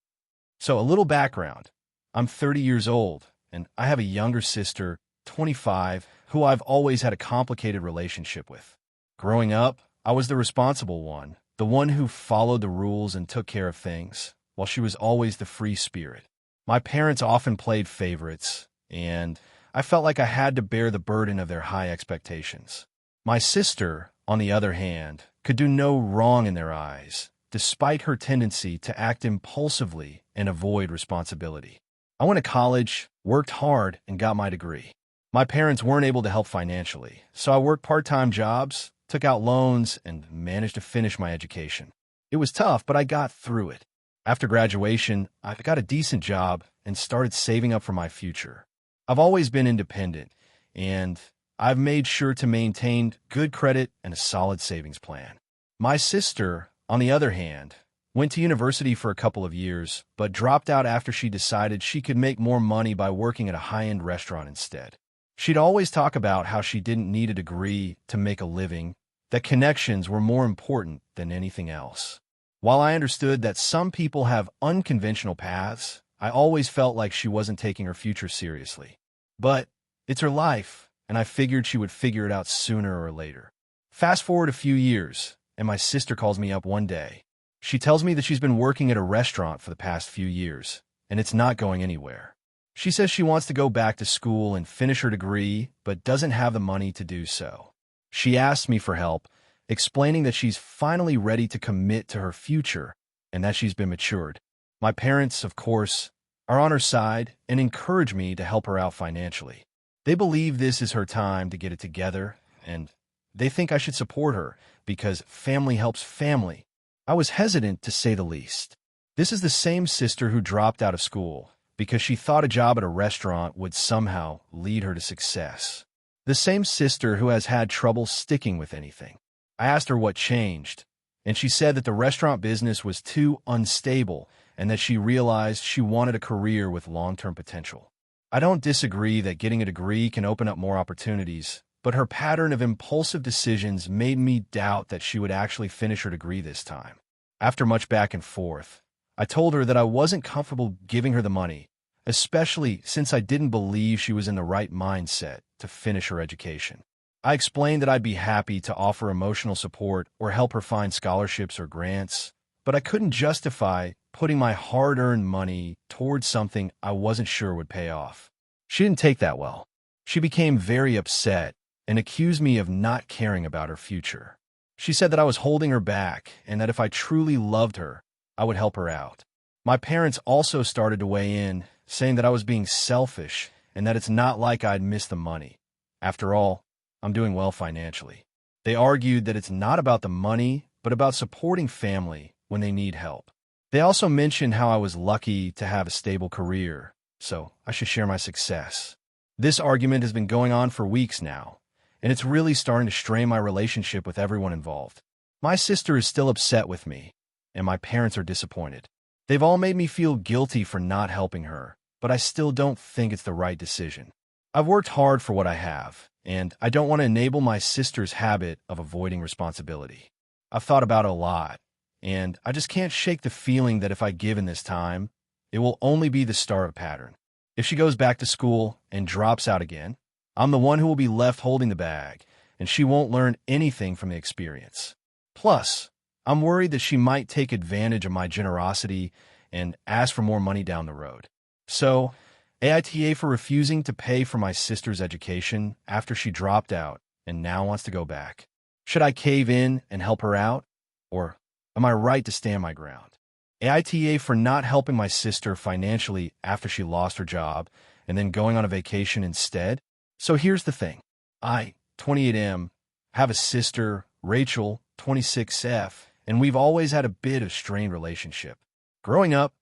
So a little background. I'm 30 years old, and I have a younger sister, 25, who I've always had a complicated relationship with. Growing up, I was the responsible one, the one who followed the rules and took care of things, while she was always the free spirit. My parents often played favorites, and I felt like I had to bear the burden of their high expectations. My sister, on the other hand, could do no wrong in their eyes, despite her tendency to act impulsively and avoid responsibility. I went to college, worked hard, and got my degree. My parents weren't able to help financially, so I worked part-time jobs, took out loans, and managed to finish my education. It was tough, but I got through it. After graduation, I got a decent job and started saving up for my future. I've always been independent, and I've made sure to maintain good credit and a solid savings plan. My sister, on the other hand, went to university for a couple of years, but dropped out after she decided she could make more money by working at a high-end restaurant instead. She'd always talk about how she didn't need a degree to make a living, that connections were more important than anything else. While I understood that some people have unconventional paths, I always felt like she wasn't taking her future seriously. But it's her life, and I figured she would figure it out sooner or later. Fast forward a few years, and my sister calls me up one day. She tells me that she's been working at a restaurant for the past few years, and it's not going anywhere. She says she wants to go back to school and finish her degree, but doesn't have the money to do so. She asks me for help, explaining that she's finally ready to commit to her future and that she's been matured. My parents, of course, are on her side and encourage me to help her out financially. They believe this is her time to get it together, and they think I should support her because family helps family. I was hesitant, to say the least. This is the same sister who dropped out of school because she thought a job at a restaurant would somehow lead her to success. The same sister who has had trouble sticking with anything. I asked her what changed, and she said that the restaurant business was too unstable and that she realized she wanted a career with long-term potential. I don't disagree that getting a degree can open up more opportunities, but her pattern of impulsive decisions made me doubt that she would actually finish her degree this time. After much back and forth, I told her that I wasn't comfortable giving her the money, especially since I didn't believe she was in the right mindset to finish her education. I explained that I'd be happy to offer emotional support or help her find scholarships or grants, but I couldn't justify putting my hard-earned money towards something I wasn't sure would pay off. She didn't take that well. She became very upset and accused me of not caring about her future. She said that I was holding her back and that if I truly loved her, I would help her out. My parents also started to weigh in, saying that I was being selfish and that it's not like I'd missed the money. After all, I'm doing well financially. They argued that it's not about the money, but about supporting family when they need help. They also mentioned how I was lucky to have a stable career, so I should share my success. This argument has been going on for weeks now, and it's really starting to strain my relationship with everyone involved. My sister is still upset with me, and my parents are disappointed. They've all made me feel guilty for not helping her, but I still don't think it's the right decision. I've worked hard for what I have, and I don't want to enable my sister's habit of avoiding responsibility. I've thought about it a lot, and I just can't shake the feeling that if I give in this time, it will only be the start of a pattern. If she goes back to school and drops out again, I'm the one who will be left holding the bag, and she won't learn anything from the experience. Plus, I'm worried that she might take advantage of my generosity and ask for more money down the road. So, AITA for refusing to pay for my sister's education after she dropped out and now wants to go back. Should I cave in and help her out? Or am I right to stand my ground? AITA for not helping my sister financially after she lost her job and then going on a vacation instead? So here's the thing. I, 28M, have a sister, Rachel, 26F, and we've always had a bit of strained relationship. Growing up,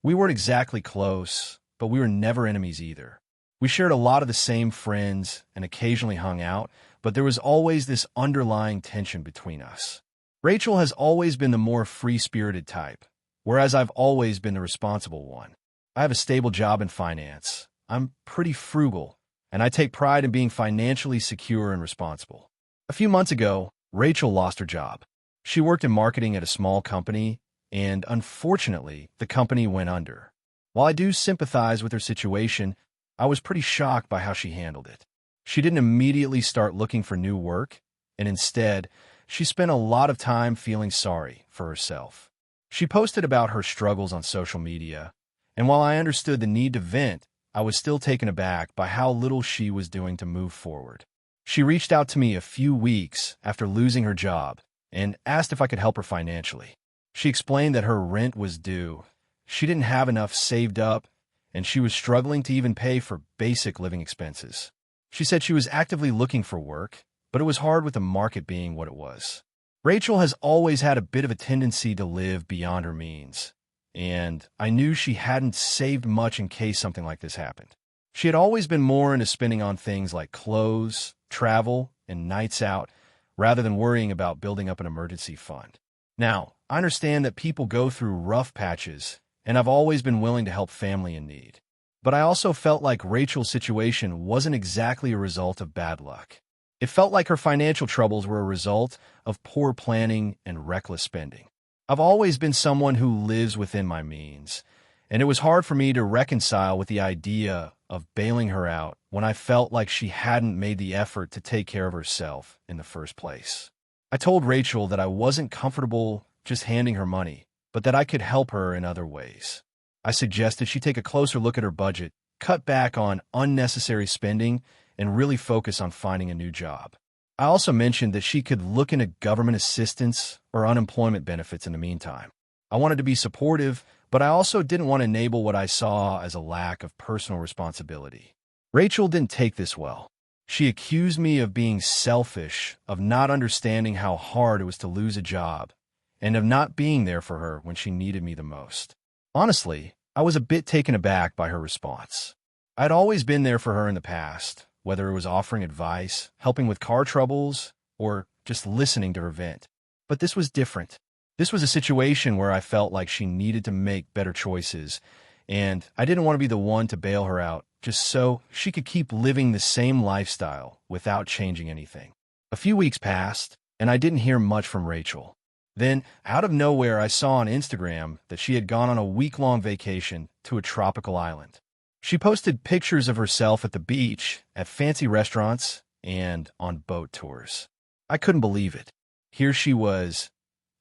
we weren't exactly close, but we were never enemies either. We shared a lot of the same friends and occasionally hung out, but there was always this underlying tension between us. Rachel has always been the more free-spirited type, whereas I've always been the responsible one. I have a stable job in finance. I'm pretty frugal, and I take pride in being financially secure and responsible. A few months ago, Rachel lost her job. She worked in marketing at a small company, and unfortunately, the company went under. While I do sympathize with her situation, I was pretty shocked by how she handled it. She didn't immediately start looking for new work, and instead, she spent a lot of time feeling sorry for herself. She posted about her struggles on social media, and while I understood the need to vent, I was still taken aback by how little she was doing to move forward. She reached out to me a few weeks after losing her job and asked if I could help her financially. She explained that her rent was due, she didn't have enough saved up, and she was struggling to even pay for basic living expenses. She said she was actively looking for work, but it was hard with the market being what it was. Rachel has always had a bit of a tendency to live beyond her means, and I knew she hadn't saved much in case something like this happened. She had always been more into spending on things like clothes, travel, and nights out, rather than worrying about building up an emergency fund. Now, I understand that people go through rough patches, and I've always been willing to help family in need. But I also felt like Rachel's situation wasn't exactly a result of bad luck. It felt like her financial troubles were a result of poor planning and reckless spending. I've always been someone who lives within my means, and it was hard for me to reconcile with the idea of bailing her out when I felt like she hadn't made the effort to take care of herself in the first place. I told Rachel that I wasn't comfortable just handing her money, but that I could help her in other ways. I suggested she take a closer look at her budget, cut back on unnecessary spending, and really focus on finding a new job. I also mentioned that she could look into government assistance or unemployment benefits in the meantime. I wanted to be supportive, but I also didn't want to enable what I saw as a lack of personal responsibility. Rachel didn't take this well. She accused me of being selfish, of not understanding how hard it was to lose a job, and of not being there for her when she needed me the most. Honestly, I was a bit taken aback by her response. I'd always been there for her in the past, whether it was offering advice, helping with car troubles, or just listening to her vent. But this was different. This was a situation where I felt like she needed to make better choices, and I didn't want to be the one to bail her out just so she could keep living the same lifestyle without changing anything. A few weeks passed, and I didn't hear much from Rachel. Then, out of nowhere, I saw on Instagram that she had gone on a week-long vacation to a tropical island. She posted pictures of herself at the beach, at fancy restaurants, and on boat tours. I couldn't believe it. Here she was,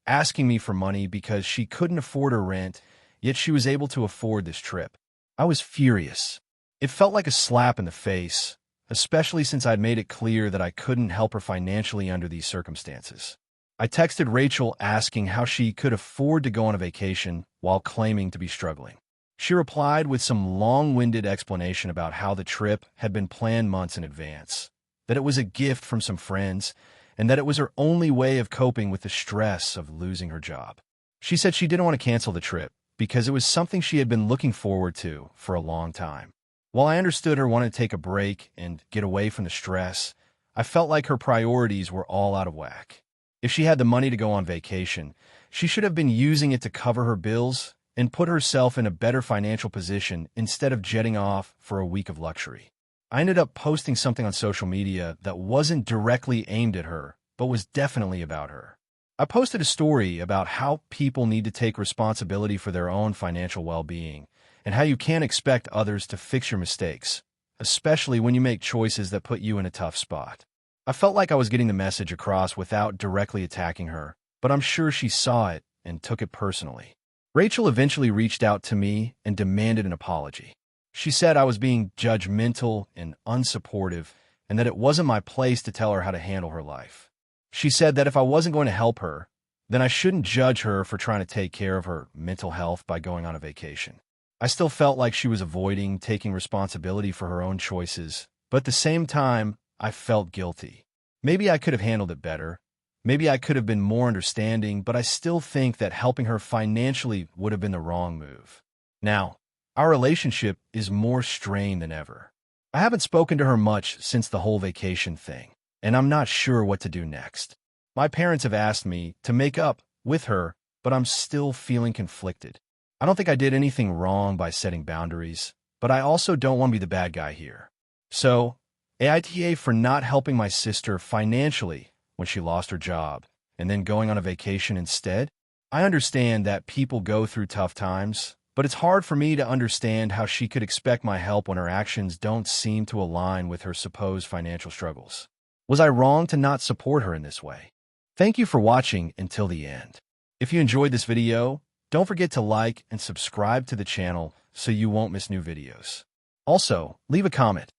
asking me for money because she couldn't afford her rent, yet she was able to afford this trip. I was furious. It felt like a slap in the face, especially since I'd made it clear that I couldn't help her financially under these circumstances. I texted Rachel asking how she could afford to go on a vacation while claiming to be struggling. She replied with some long-winded explanation about how the trip had been planned months in advance, that it was a gift from some friends, and that it was her only way of coping with the stress of losing her job. She said she didn't want to cancel the trip because it was something she had been looking forward to for a long time. While I understood her wanting to take a break and get away from the stress, I felt like her priorities were all out of whack. If she had the money to go on vacation, she should have been using it to cover her bills and put herself in a better financial position instead of jetting off for a week of luxury. I ended up posting something on social media that wasn't directly aimed at her, but was definitely about her. I posted a story about how people need to take responsibility for their own financial well-being and how you can't expect others to fix your mistakes, especially when you make choices that put you in a tough spot. I felt like I was getting the message across without directly attacking her, but I'm sure she saw it and took it personally. Rachel eventually reached out to me and demanded an apology. She said I was being judgmental and unsupportive, and that it wasn't my place to tell her how to handle her life. She said that if I wasn't going to help her, then I shouldn't judge her for trying to take care of her mental health by going on a vacation. I still felt like she was avoiding taking responsibility for her own choices, but at the same time, I felt guilty. Maybe I could have handled it better. Maybe I could have been more understanding, but I still think that helping her financially would have been the wrong move. Now, our relationship is more strained than ever. I haven't spoken to her much since the whole vacation thing, and I'm not sure what to do next. My parents have asked me to make up with her, but I'm still feeling conflicted. I don't think I did anything wrong by setting boundaries, but I also don't want to be the bad guy here. So, AITA for not helping my sister financially when she lost her job and then going on a vacation instead. I understand that people go through tough times, but it's hard for me to understand how she could expect my help when her actions don't seem to align with her supposed financial struggles. Was I wrong to not support her in this way? Thank you for watching until the end. If you enjoyed this video, don't forget to like and subscribe to the channel so you won't miss new videos. Also, leave a comment.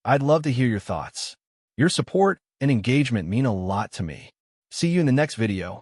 I'd love to hear your thoughts. Your support and engagement mean a lot to me. See you in the next video.